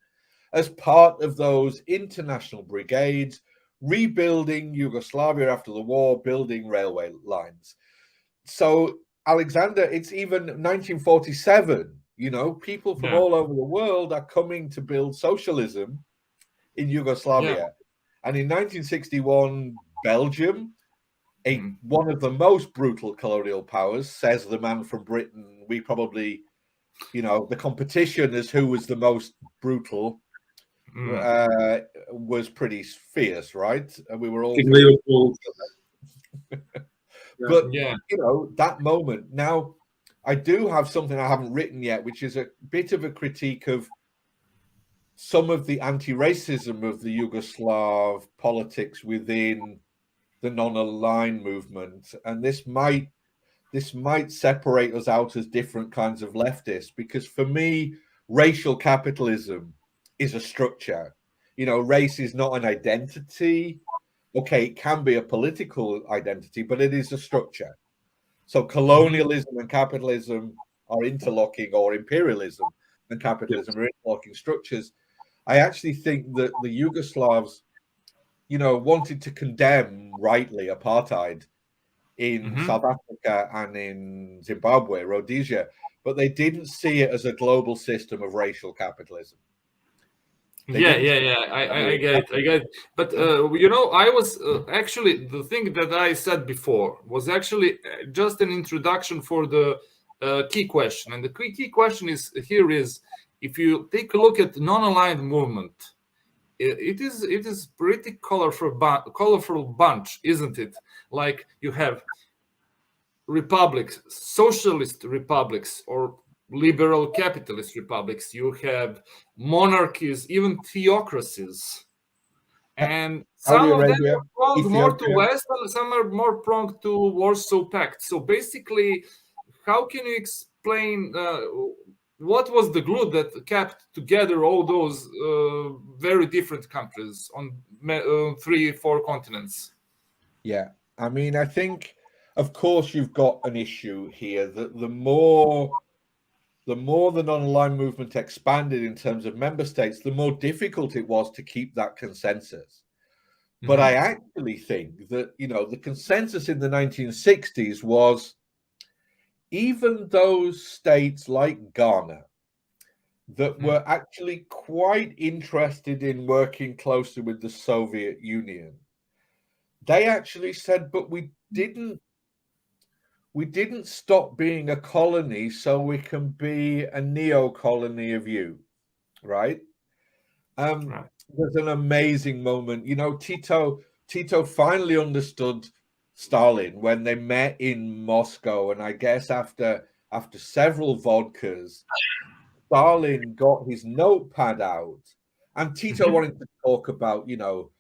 as part of those international brigades rebuilding Yugoslavia after the war, building railway lines. So, Aleksandar, it's even 1947, you know, people from all over the world are coming to build socialism in Yugoslavia. And in 1961, Belgium, one of the most brutal colonial powers, says the man from Britain, we probably, you know, the competition as who was the most brutal was pretty fierce, right? And we were all but you know, that moment. Now I do have something I haven't written yet, which is a bit of a critique of some of the anti-racism of the Yugoslav politics within the non-aligned movement, and this might separate us out as different kinds of leftists, because for me, racial capitalism is a structure. You know, race is not an identity. Okay, it can be a political identity, but it is a structure. So colonialism and capitalism are interlocking, or imperialism and capitalism are interlocking structures. I actually think that the Yugoslavs, you know, wanted to condemn rightly apartheid in South Africa and in Zimbabwe, Rhodesia, but they didn't see it as a global system of racial capitalism. I get it. But you know, I was actually, the thing that I said before was actually just an introduction for the key question, and the key question is if you take a look at non-aligned movement, it is pretty colorful bunch, isn't it? Like you have republics, socialist republics, or liberal capitalist republics. You have monarchies, even theocracies, and some of them are prone more to West, and some are more prone to Warsaw Pact. So basically, how can you explain what was the glue that kept together all those very different countries on 3-4 continents? Yeah, I mean, I think, of course, you've got an issue here that the more the non-aligned movement expanded in terms of member states, the more difficult it was to keep that consensus. But I actually think that, you know, the consensus in the 1960s was, even those states like Ghana that were actually quite interested in working closely with the Soviet Union, they actually said, but we didn't stop being a colony so we can be a neo-colony of you, right? There's an amazing moment. You know, Tito finally understood Stalin when they met in Moscow, and I guess after several vodkas, Stalin got his notepad out, and Tito wanted to talk about, you know,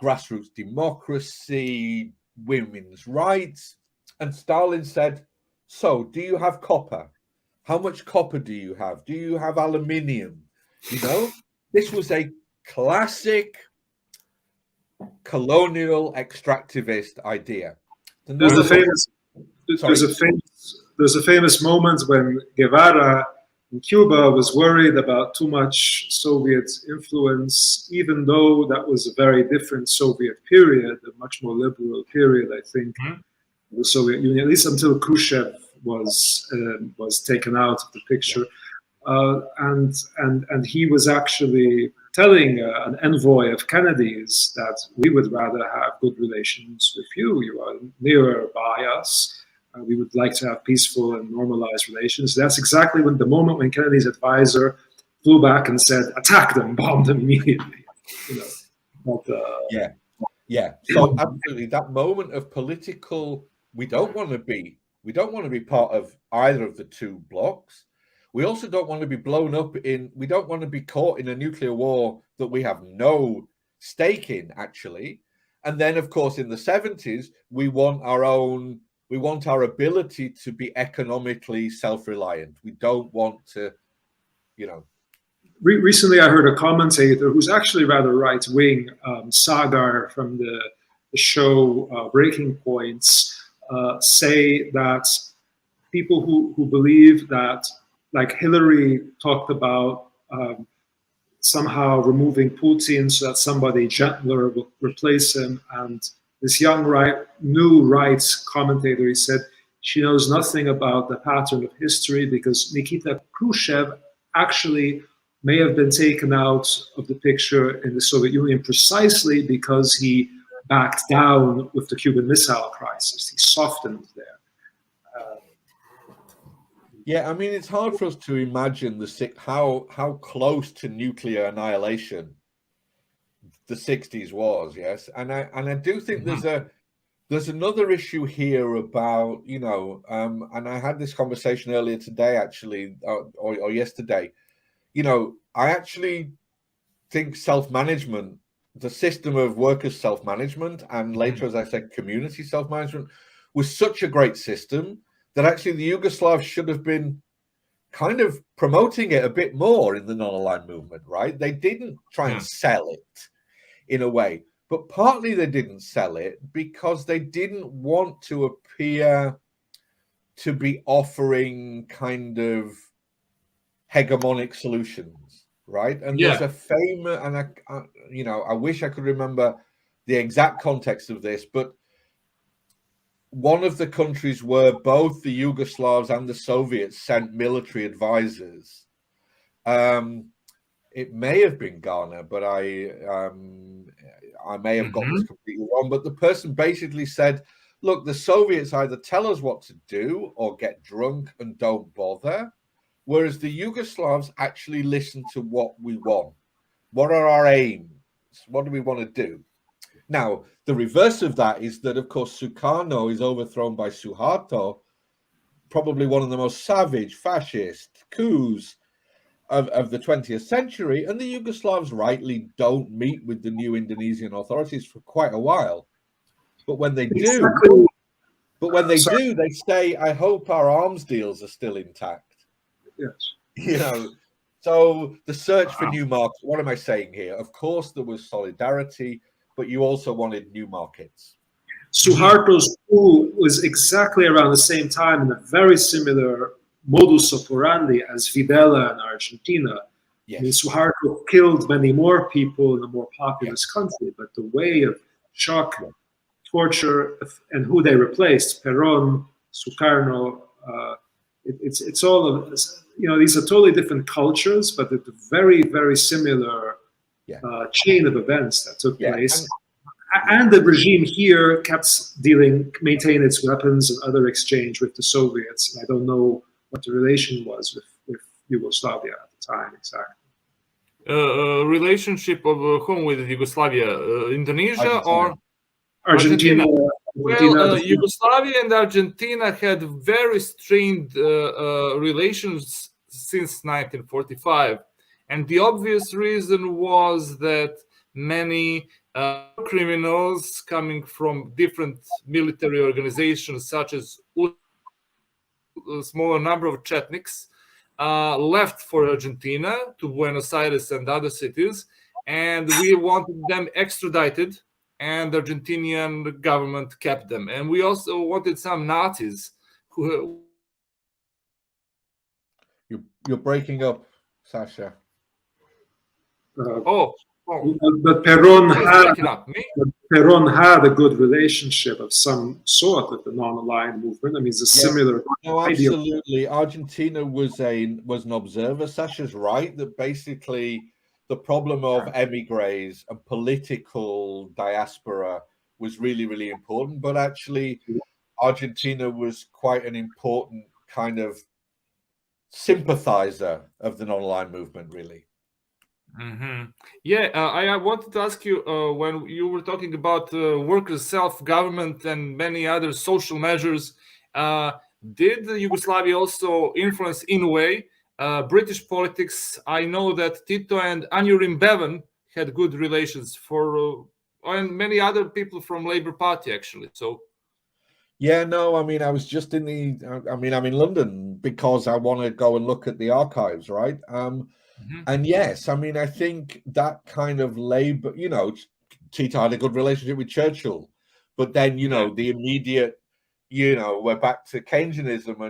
grassroots democracy, women's rights. And Stalin said, so do you have copper? How much copper do you have? Do you have aluminium? You know, this was a classic colonial extractivist idea. There's a famous moment when Guevara in Cuba was worried about too much Soviet influence, even though that was a very different Soviet period, a much more liberal period, I think, the Soviet Union, at least until Khrushchev was taken out of the picture. And he was actually telling an envoy of Kennedy's that we would rather have good relations with you. You are nearer by us. We would like to have peaceful and normalized relations. That's exactly when the moment when Kennedy's advisor flew back and said, attack them, bomb them immediately. You know, yeah. So absolutely, that moment of political, we don't want to be part of either of the two blocks. We also don't want to be blown up in, we don't want to be caught in a nuclear war that we have no stake in, actually. And then, of course, in the 70s, we want our ability to be economically self-reliant. We don't want to, you know. Recently, I heard a commentator who's actually rather right-wing, Sagar from the show Breaking Points, say that people who believe that, like Hillary talked about somehow removing Putin so that somebody gentler will replace him. And this young new rights commentator, he said, she knows nothing about the pattern of history because Nikita Khrushchev actually may have been taken out of the picture in the Soviet Union precisely because he backed down with the Cuban Missile Crisis. He softened there. Yeah, I mean, it's hard for us to imagine how close to nuclear annihilation the 60s was, yes, and I do think there's another issue here about, you know, and I had this conversation earlier today, actually, or yesterday. You know, I actually think self-management, the system of workers' self-management, and later, as I said, community self-management, was such a great system that actually the Yugoslavs should have been kind of promoting it a bit more in the non-aligned movement, right? They didn't try and sell it in a way, but partly they didn't sell it because they didn't want to appear to be offering kind of hegemonic solutions, right? And there's a famous, and I wish I could remember the exact context of this, but one of the countries where both the Yugoslavs and the Soviets sent military advisors, it may have been Ghana, but I may have got this completely wrong. But the person basically said, look, the Soviets either tell us what to do or get drunk and don't bother, whereas the Yugoslavs actually listen to what we want. What are our aims? What do we want to do? Now, the reverse of that is that, of course, Sukarno is overthrown by Suharto, probably one of the most savage fascist coups of the 20th century, and the Yugoslavs rightly don't meet with the new Indonesian authorities for quite a while. But when they do, they say, I hope our arms deals are still intact. Yes. You know, so the search for new markets, what am I saying here? Of course, there was solidarity, but you also wanted new markets. Suharto's coup was exactly around the same time in a very similar modus operandi as Videla in Argentina. Yes. I mean, Suharto killed many more people in a more populous country, but the way of shock, torture, and who they replaced, Perón, Sukarno, it's all of, you know, these are totally different cultures, but it's a very, very similar chain of events that took place. And the regime here kept maintain its weapons and other exchange with the Soviets. I don't know what the relation was with Yugoslavia at the time exactly. Relationship of whom with Yugoslavia? Indonesia or Argentina? Well, Yugoslavia and Argentina had very strained relations since 1945. And the obvious reason was that many criminals coming from different military organizations, such as a smaller number of Chetniks, left for Argentina to Buenos Aires and other cities, and we wanted them extradited, and the Argentinian government kept them. And we also wanted some Nazis who... You're breaking up, Sasha. But Peron had a good relationship of some sort with the non-aligned movement. I mean, it's a similar. No, absolutely. Argentina was an observer. Sasha's right that basically the problem of emigres and political diaspora was really, really important. But actually, Argentina was quite an important kind of sympathizer of the non-aligned movement, really. Mm-hmm. Yeah, I wanted to ask you, when you were talking about workers' self-government and many other social measures, did Yugoslavia also influence, in a way, British politics? I know that Tito and Anjurin Bevan had good relations and many other people from Labour Party, actually. So, yeah, no, I mean, I was just I'm in London because I want to go and look at the archives, right? And yes, I mean, I think that kind of Labour, Tito had a good relationship with Churchill, but then, the immediate, we're back to Keynesianism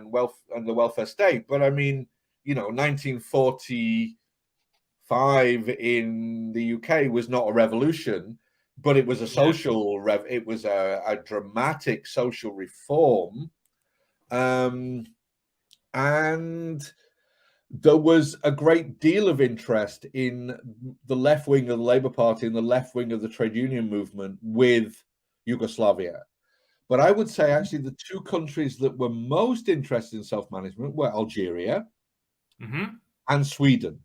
and the welfare state. But I mean, 1945 in the UK was not a revolution, but it was a social, it was a dramatic social reform. And there was a great deal of interest in the left wing of the Labour Party and the left wing of the trade union movement with Yugoslavia. But I would say actually the two countries that were most interested in self-management were Algeria and Sweden.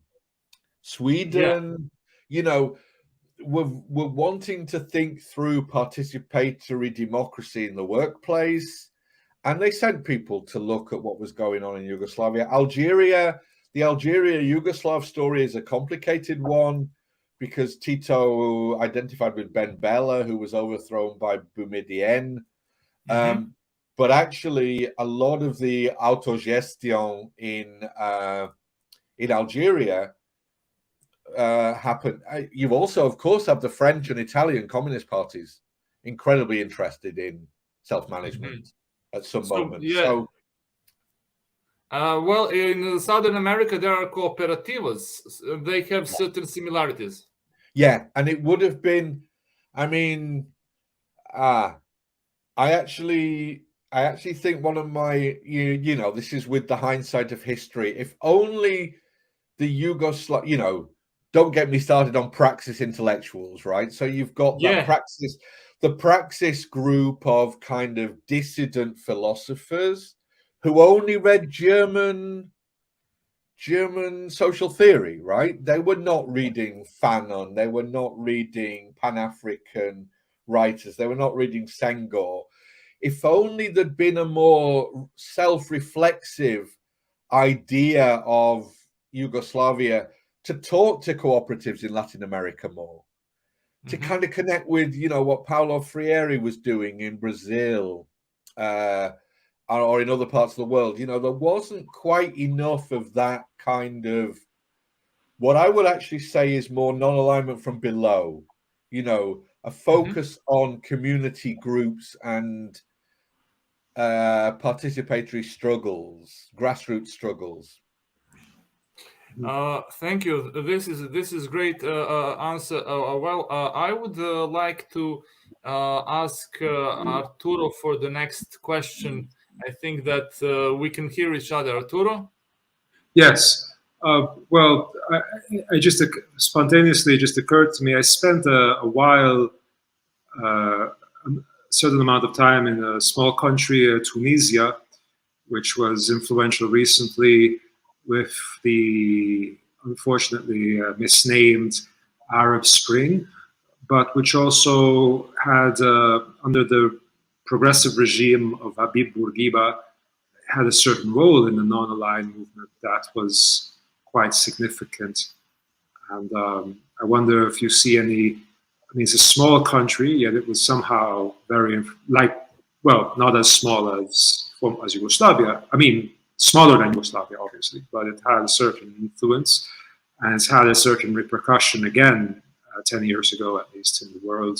Sweden, were wanting to think through participatory democracy in the workplace, and they sent people to look at what was going on in Yugoslavia. The Algeria-Yugoslav story is a complicated one because Tito identified with Ben Bella, who was overthrown by Boumediene. But actually, a lot of the autogestion in Algeria happened. You've also, of course, have the French and Italian communist parties incredibly interested in self-management at some moment. Yeah. So, well, in Southern America, there are cooperativas. They have certain similarities. Yeah, and it would have been, I mean, I actually think one of my, this is with the hindsight of history, if only the Yugoslav, don't get me started on Praxis intellectuals, right? So you've got that Praxis, the Praxis group of kind of dissident philosophers who only read German social theory, right? They were not reading Fanon, they were not reading Pan-African writers, they were not reading Senghor. If only there'd been a more self-reflexive idea of Yugoslavia to talk to cooperatives in Latin America more, to kind of connect with, what Paulo Freire was doing in Brazil, or in other parts of the world. There wasn't quite enough of that kind of, what I would actually say is more non-alignment from below, a focus on community groups and participatory struggles, grassroots struggles. Thank you. This is great answer. I would like to ask Arturo for the next question. I think that we can hear each other. Arturo? Yes. Well, I just spontaneously just occurred to me. I spent a while, a certain amount of time in a small country, Tunisia, which was influential recently with the unfortunately misnamed Arab Spring, but which also had, under the progressive regime of Habib Bourguiba, had a certain role in the non-aligned movement that was quite significant. And I wonder if you see any I mean, it's a small country, yet it was somehow very, not as small as Yugoslavia. I mean, smaller than Yugoslavia, obviously, but it had a certain influence, and it's had a certain repercussion again 10 years ago, at least, in the world.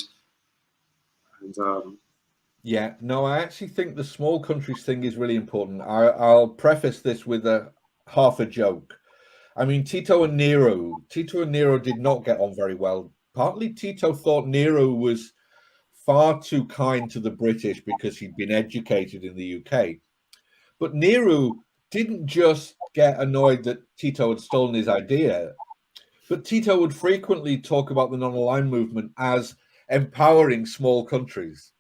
And yeah, no, I actually think the small countries thing is really important. I'll preface this with half a joke. I mean, Tito and Nero did not get on very well. Partly Tito thought Nero was far too kind to the British because he'd been educated in the UK. But Nero didn't just get annoyed that Tito had stolen his idea, but Tito would frequently talk about the non-aligned movement as empowering small countries.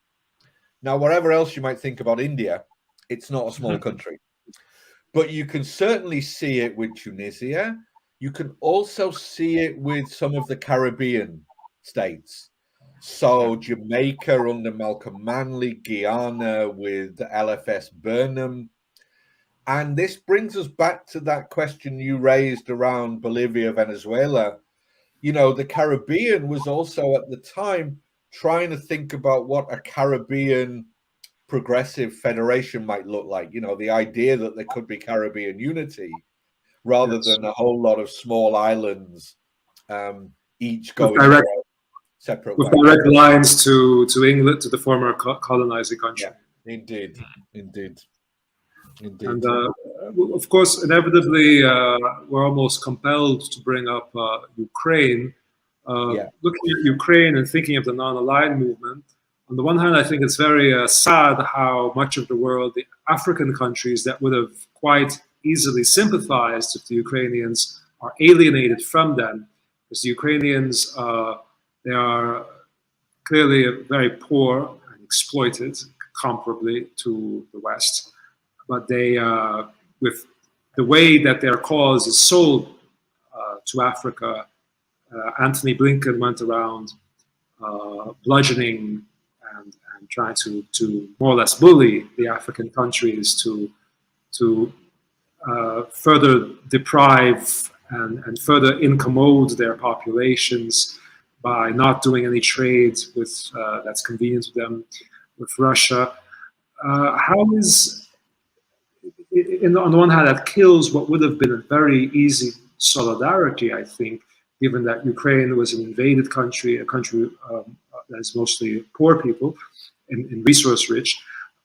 Now, whatever else you might think about India, it's not a small country. But you can certainly see it with Tunisia. You can also see it with some of the Caribbean states. So Jamaica under Malcolm Manley, Guyana with LFS Burnham. And this brings us back to that question you raised around Bolivia, Venezuela. You know, the Caribbean was also at the time trying to think about what a Caribbean progressive federation might look like. You know, the idea that there could be Caribbean unity rather than a whole lot of small islands, each going their separate way. With direct lines to England, to the former colonizing country. Yeah, indeed. And of course, inevitably, we're almost compelled to bring up Ukraine. Looking at Ukraine and thinking of the non-aligned movement, on the one hand, I think it's very sad how much of the world, the African countries that would have quite easily sympathized with the Ukrainians, are alienated from them. Because the Ukrainians, they are clearly very poor and exploited comparably to the West. But they, with the way that their cause is sold to Africa, Anthony Blinken went around bludgeoning and trying to more or less bully the African countries to further deprive and further incommode their populations by not doing any trade with that's convenient to them with Russia. How is, on the one hand, that kills what would have been a very easy solidarity, I think, given that Ukraine was an invaded country, a country that is mostly poor people and resource rich.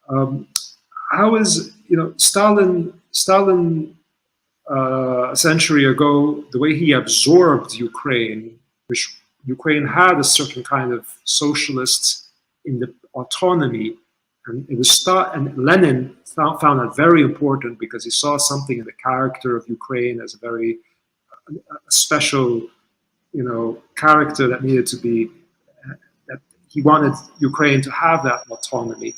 How is, Stalin a century ago, the way he absorbed Ukraine, which Ukraine had a certain kind of socialist in the autonomy, and it was and Lenin found that very important because he saw something in the character of Ukraine as a very special, character that needed to be, that he wanted Ukraine to have that autonomy.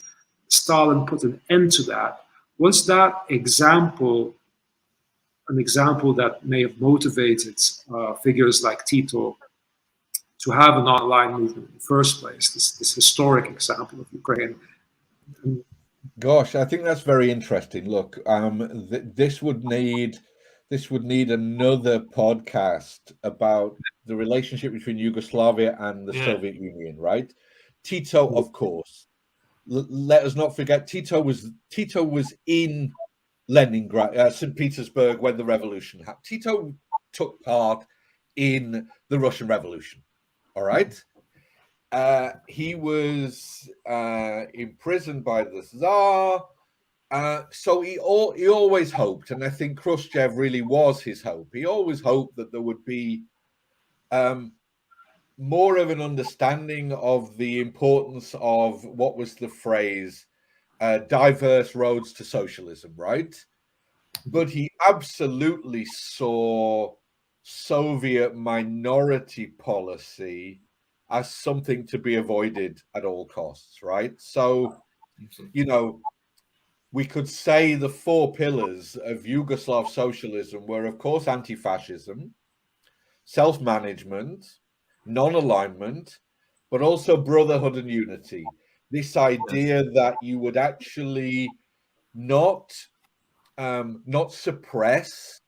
Stalin put an end to that. Was that example an example that may have motivated figures like Tito to have a non-aligned movement in the first place, this historic example of Ukraine? Gosh, I think that's very interesting. Look, this would need another podcast about the relationship between Yugoslavia and the Soviet Union, right? Tito, of course. Let us not forget, Tito was in Leningrad, St. Petersburg, when the revolution happened. Tito took part in the Russian Revolution. All right. He was imprisoned by the Tsar. So he always hoped, and I think Khrushchev really was his hope. He always hoped that there would be more of an understanding of the importance of what was the phrase, diverse roads to socialism, right? But he absolutely saw Soviet minority policy as something to be avoided at all costs, right? So, we could say the four pillars of Yugoslav socialism were, of course, anti-fascism, self-management, non-alignment, but also brotherhood and unity. This idea that you would actually not suppress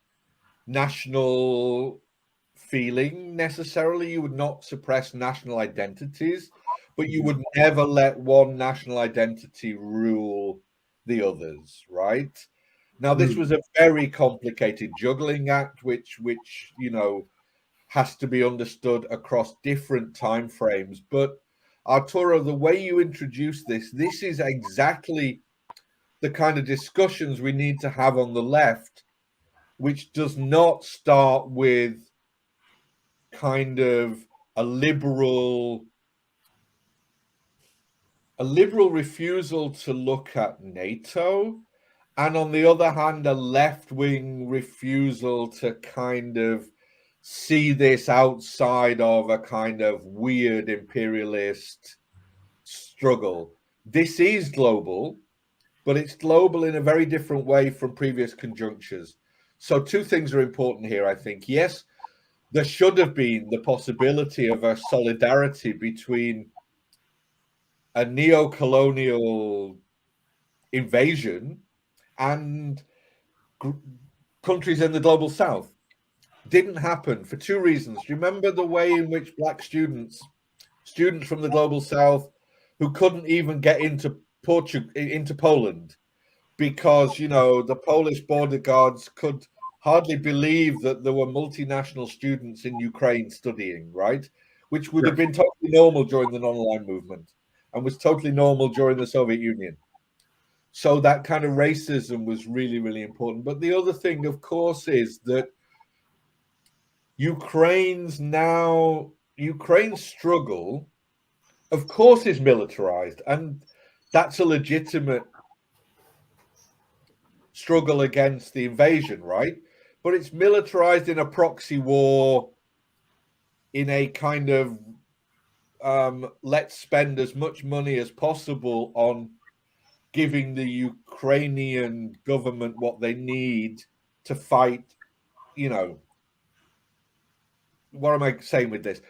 national feeling necessarily. You would not suppress national identities, but you would never let one national identity rule the others, right? Now, this was a very complicated juggling act, which you know, has to be understood across different time frames. But Arturo, the way you introduce this is exactly the kind of discussions we need to have on the left, which does not start with kind of a liberal refusal to look at NATO, and on the other hand, a left-wing refusal to kind of see this outside of a kind of weird imperialist struggle. This is global, but it's global in a very different way from previous conjunctures. So two things are important here, I think. Yes, there should have been the possibility of a solidarity between a neo-colonial invasion and countries in the global south. Didn't happen for two reasons. Do you remember the way in which black students from the global south, who couldn't even get into Poland because, you know, the Polish border guards could hardly believe that there were multinational students in Ukraine studying, right? Which would have been totally normal during the non-aligned movement and was totally normal during the Soviet Union. So that kind of racism was really, really important. But the other thing, of course, is that Ukraine's struggle, of course, is militarized, and that's a legitimate struggle against the invasion, right? But it's militarized in a proxy war, in a kind of let's spend as much money as possible on giving the Ukrainian government what they need to fight, you know. What am I saying with this?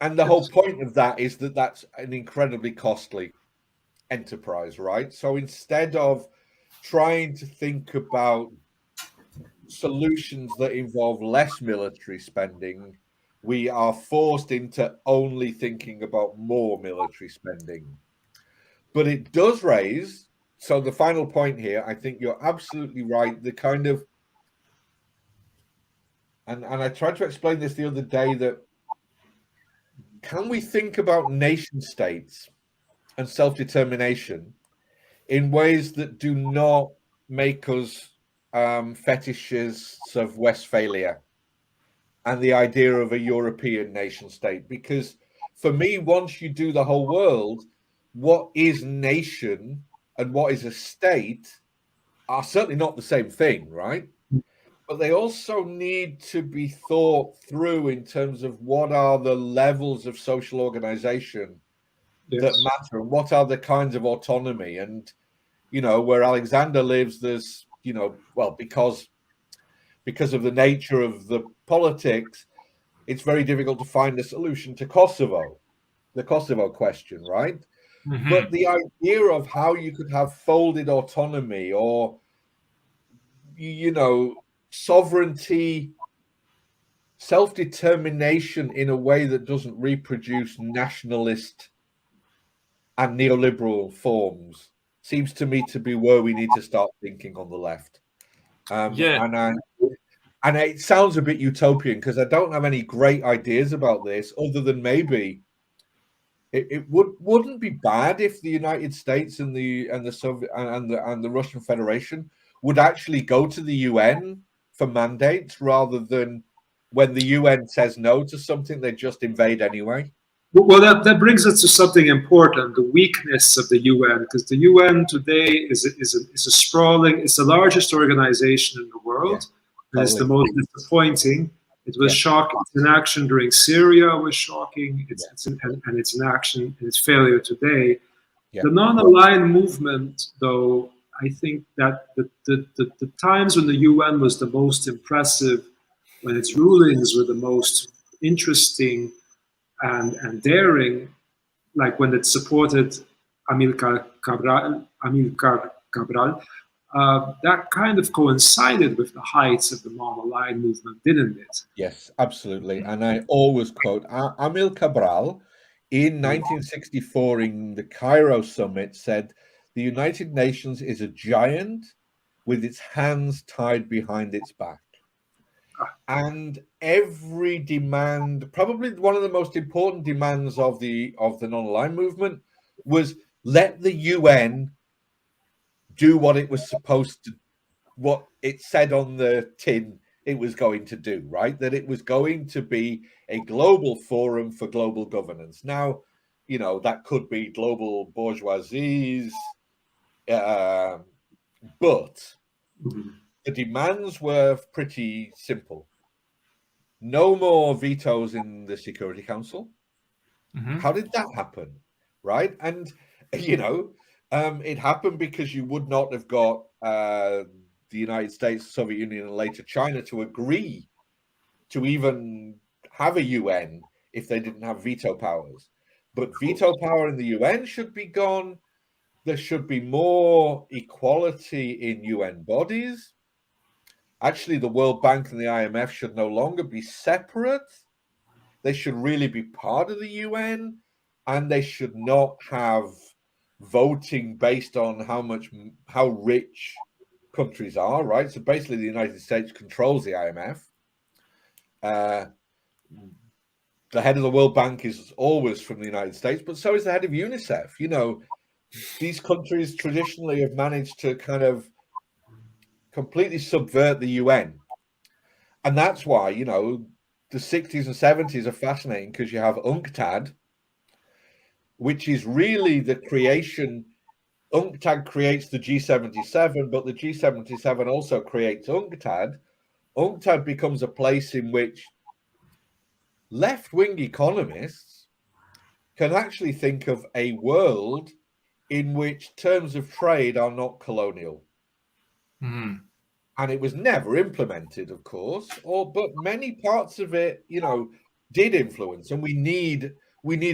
And the whole point of that is that that's an incredibly costly enterprise, right? So instead of trying to think about solutions that involve less military spending, we are forced into only thinking about more military spending. But it does raise, so the final point here, I think you're absolutely right, the kind of, and I tried to explain this the other day, that can we think about nation states and self-determination in ways that do not make us fetishists of Westphalia and the idea of a European nation state? Because for me, once you do the whole world, what is nation and what is a state are certainly not the same thing, right? But they also need to be thought through in terms of what are the levels of social organization that matter, and what are the kinds of autonomy. And, you know, where Aleksandar lives, there's, you know, well, because of the nature of the politics, it's very difficult to find a solution to Kosovo, the Kosovo question, right? Mm-hmm. But the idea of how you could have folded autonomy or, you know, sovereignty, self-determination in a way that doesn't reproduce nationalist and neoliberal forms seems to me to be where we need to start thinking on the left. And it sounds a bit utopian because I don't have any great ideas about this, other than maybe it wouldn't be bad if the United States and the Soviet and the Russian Federation would actually go to the UN for mandates, rather than when the UN says no to something, they just invade anyway. Well, that brings us to something important: the weakness of the UN, because the UN today is a sprawling. It's the largest organization in the world, and it's the most disappointing. It was shocking. Its inaction during Syria was shocking. Its inaction and its failure today. The non-aligned movement, though, I think that the times when the UN was the most impressive, when its rulings were the most interesting and daring, like when it supported Amilcar Cabral, that kind of coincided with the heights of the non-aligned movement, didn't it? Yes, absolutely. And I always quote Amil Cabral in 1964 in the Cairo summit said, "The United Nations is a giant with its hands tied behind its back." And every demand, probably one of the most important demands of the non-aligned movement, was let the UN do what it was supposed to, what it said on the tin it was going to do, right? That it was going to be a global forum for global governance. Now, you know, that could be global bourgeoisies, but the demands were pretty simple. No more vetoes in the Security Council. How did that happen? Right? And, you know, it happened because you would not have got the United States, the Soviet Union, and later China to agree to even have a UN if they didn't have veto powers. But veto power in the UN should be gone. There should be more equality in UN bodies. Actually, the World Bank and the IMF should no longer be separate. They should really be part of the UN, and they should not have voting based on how rich countries are, right? So basically, the United States controls the IMF. The head of the World Bank is always from the United States, but so is the head of UNICEF. You know, these countries traditionally have managed to kind of completely subvert the UN. And that's why, you know, the 60s and 70s are fascinating, because you have UNCTAD, which is really the creation. UNCTAD creates the G77, but the G77 also creates UNCTAD. UNCTAD becomes a place in which left-wing economists can actually think of a world in which terms of trade are not colonial. And it was never implemented, of course, but many parts of it, you know, did influence. And we need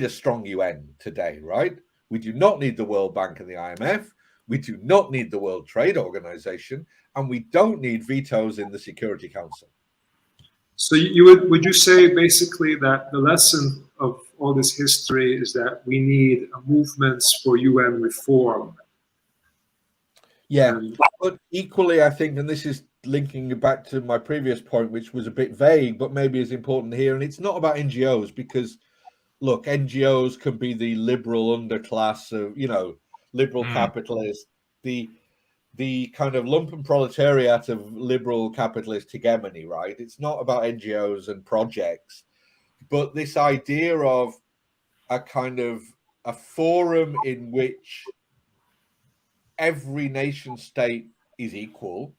a strong UN today, right? We do not need the World Bank and the IMF. We do not need the World Trade Organization, and we don't need vetoes in the Security Council. So would you say basically that the lesson of all this history is that we need movements for UN reform? Yeah, but equally, I think, and this is linking back to my previous point, which was a bit vague, but maybe is important here, and it's not about NGOs, because, look, NGOs can be the liberal underclass of, you know, liberal capitalists, the kind of lumpen proletariat of liberal capitalist hegemony, right? It's not about NGOs and projects, but this idea of a kind of a forum in which every nation state is equal,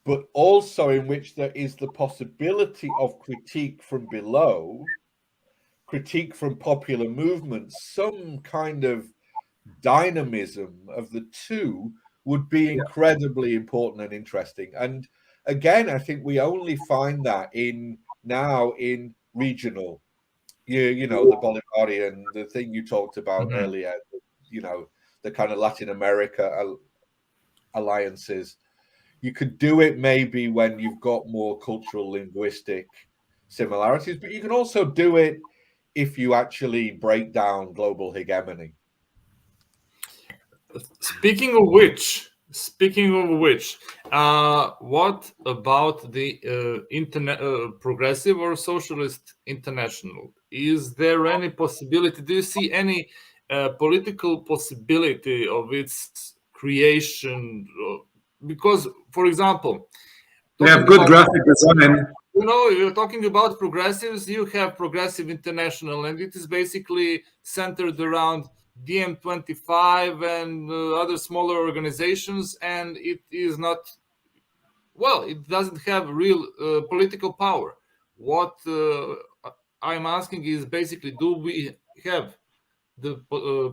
but also in which there is the possibility of critique from below, critique from popular movements, some kind of dynamism of the two would be incredibly important and interesting. And again, I think we only find that now in regional, you know, the Bolivarian, the thing you talked about earlier, you know, the kind of Latin America alliances. You could do it maybe when you've got more cultural linguistic similarities, but you can also do it if you actually break down global hegemony. Speaking of which, what about the progressive or socialist international? Is there any possibility? Do you see any political possibility of its creation? Because, for example, they have good graphic design. You know, you're talking about progressives. You have Progressive International, and it is basically centered around DM25 and other smaller organizations, and it is not, well, it doesn't have real political power. What I'm asking is basically, do we have the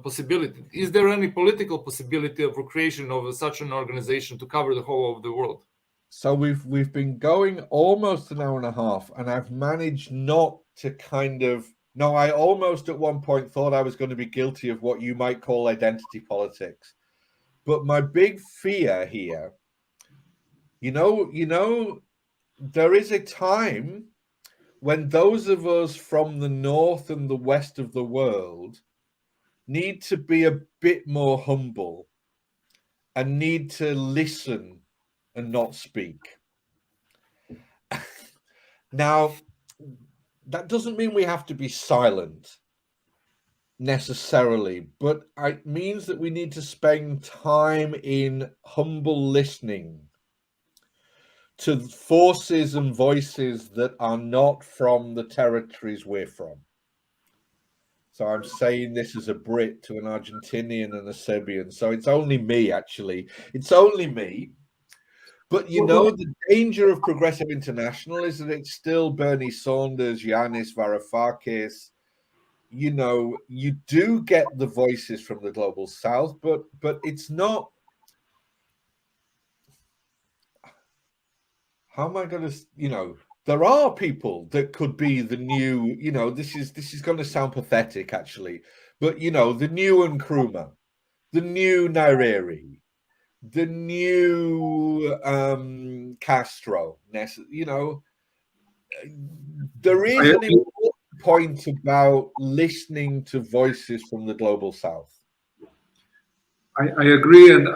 possibility? Is there any political possibility of creation of such an organization to cover the whole of the world? So we've been going almost an hour and a half, and I've managed not to kind of. No, I almost at one point thought I was going to be guilty of what you might call identity politics. But my big fear here, you know, there is a time when those of us from the north and the west of the world need to be a bit more humble and need to listen and not speak. Now, that doesn't mean we have to be silent necessarily, but it means that we need to spend time in humble listening to forces and voices that are not from the territories we're from. So I'm saying this as a Brit to an Argentinian and a Serbian. So it's only me, actually. It's only me. But you know, the danger of progressive international is that it's still Bernie Sanders, Yanis Varoufakis. You know, you do get the voices from the global south, but it's not. How am I going to, you know, there are people that could be the new, you know, this is going to sound pathetic actually, but you know, the new Nkrumah, the new Nyerere, the new Castro, you know, there is an important point about listening to voices from the global south. I agree, and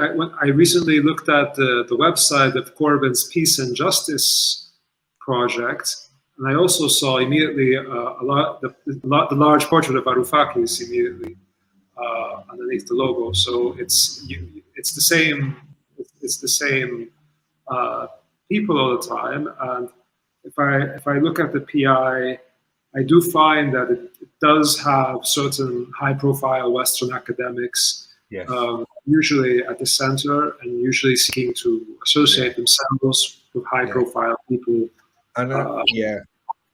I recently looked at the website of Corbyn's Peace and Justice project, and I also saw immediately the large portrait of Varoufakis immediately underneath the logo. So it's the same people all the time. And if I look at the PI, I do find that it does have certain high-profile Western academics. Yes. Usually at the center and usually seeking to associate themselves with high-profile people. And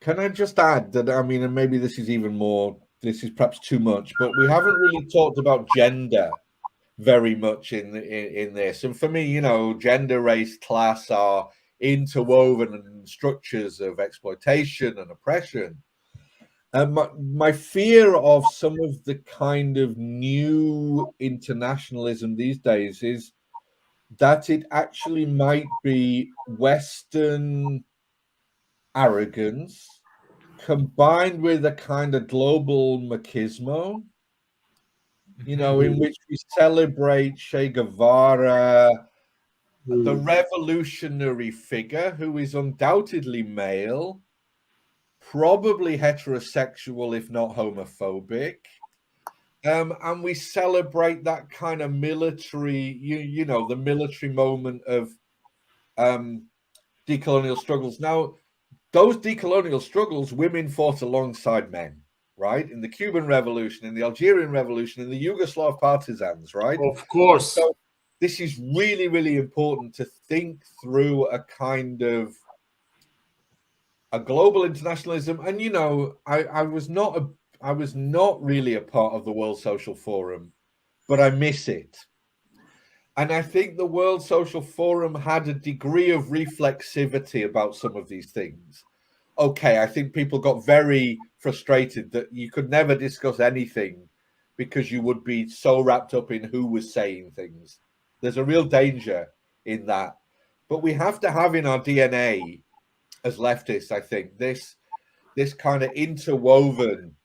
can I just add that, I mean, and maybe this is even more, this is perhaps too much, but we haven't really talked about gender very much in this. And for me, you know, gender, race, class are interwoven structures of exploitation and oppression. My fear of some of the kind of new internationalism these days is that it actually might be Western arrogance combined with a kind of global machismo, you know, in which we celebrate Che Guevara, the revolutionary figure who is undoubtedly male, probably heterosexual, if not homophobic. And we celebrate that kind of military, you know, the military moment of decolonial struggles. Now, those decolonial struggles, women fought alongside men, right? In the Cuban Revolution, in the Algerian Revolution, in the Yugoslav partisans, right? Of course. So this is really, really important to think through a kind of a global internationalism. And you know, I was not really a part of the World Social Forum, but I miss it. And I think the World Social Forum had a degree of reflexivity about some of these things. Okay, I think people got very frustrated that you could never discuss anything because you would be so wrapped up in who was saying things. There's a real danger in that. But we have to have in our DNA as leftists, I think, this kind of interwoven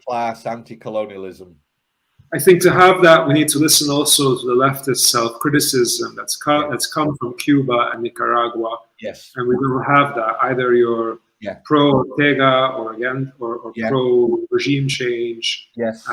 class anti-colonialism. I think to have that, we need to listen also to the leftist self-criticism that's come from Cuba and Nicaragua. Yes, and we will have that. Either you're pro-Ortega or pro-regime change. Yes,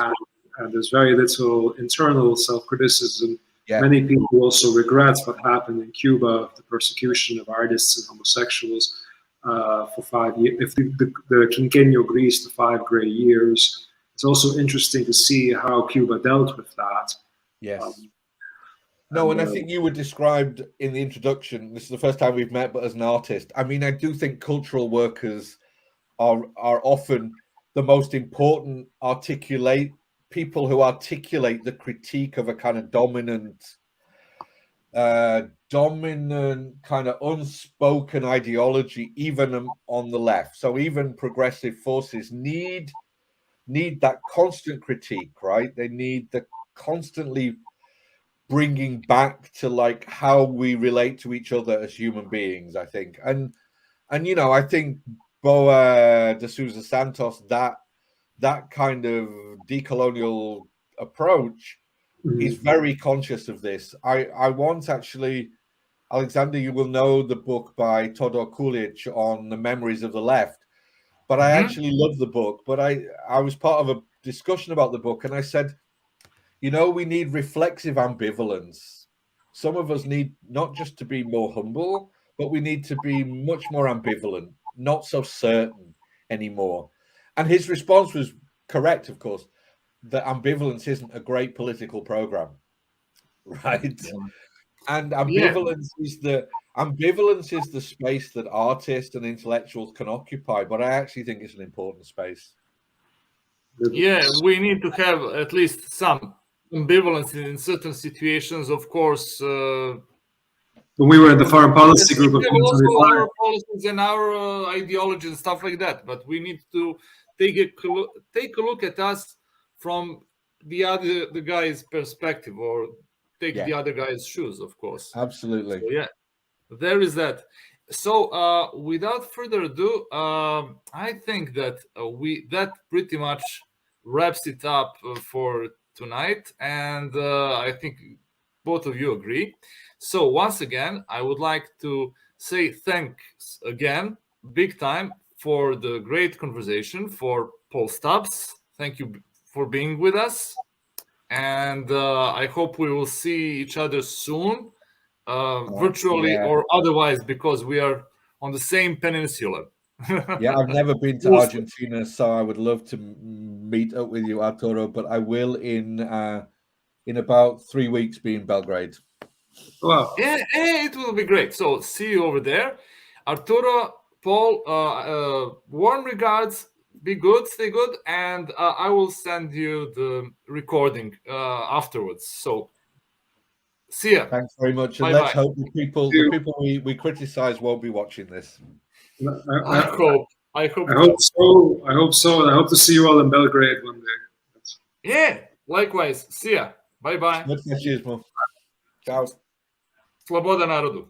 and there's very little internal self-criticism. Yeah. Many people also regret what happened in Cuba, the persecution of artists and homosexuals for 5 years. If the quinquenio agrees to 5 gray years, it's also interesting to see how Cuba dealt with that. Yes. No, and I think you were described in the introduction. This is the first time we've met, but as an artist. I mean, I do think cultural workers are often the most important people who articulate the critique of a kind of dominant kind of unspoken ideology, even on the left. So even progressive forces need that constant critique, right? They need constantly bringing back to like how we relate to each other as human beings, I think. And you know, I think Boa de Sousa Santos, that kind of decolonial approach is very conscious of this. I want actually, Aleksandar, you will know the book by Todor Kulic on the memories of the left, but I actually love the book. But I was part of a discussion about the book, and I said, you know, we need reflexive ambivalence. Some of us need not just to be more humble, but we need to be much more ambivalent, not so certain anymore. And his response was correct, of course, that ambivalence isn't a great political program, right? And ambivalence is the space that artists and intellectuals can occupy, but I actually think it's an important space. Yeah, we need to have at least some ambivalence in certain situations, of course. When we were in the foreign policy group, we have also our policies and our ideologies and stuff like that, but we need to take a look at us from the guy's perspective, or take the other guy's shoes, of course. Absolutely. So, yeah, there is that. So without further ado, I think that that pretty much wraps it up for tonight, and I think both of you agree. So once again, I would like to say thanks again, big time, for the great conversation, for Paul Stubbs. Thank you for being with us, and I hope we will see each other soon, virtually or otherwise, because we are on the same peninsula. Yeah, I've never been to Argentina, so I would love to meet up with you, Arturo, but I will in about 3 weeks be in Belgrade. Wow. Yeah, it will be great. So see you over there. Arturo, Paul, warm regards. Be good, stay good, and I will send you the recording afterwards. So see ya. Thanks very much, and Bye-bye. let's hope the people we criticize won't be watching this. I hope so. I hope so, and I hope to see you all in Belgrade one day. Yeah, likewise. See ya. Bye bye. Fascismo. Ciao. Sloboda narodu.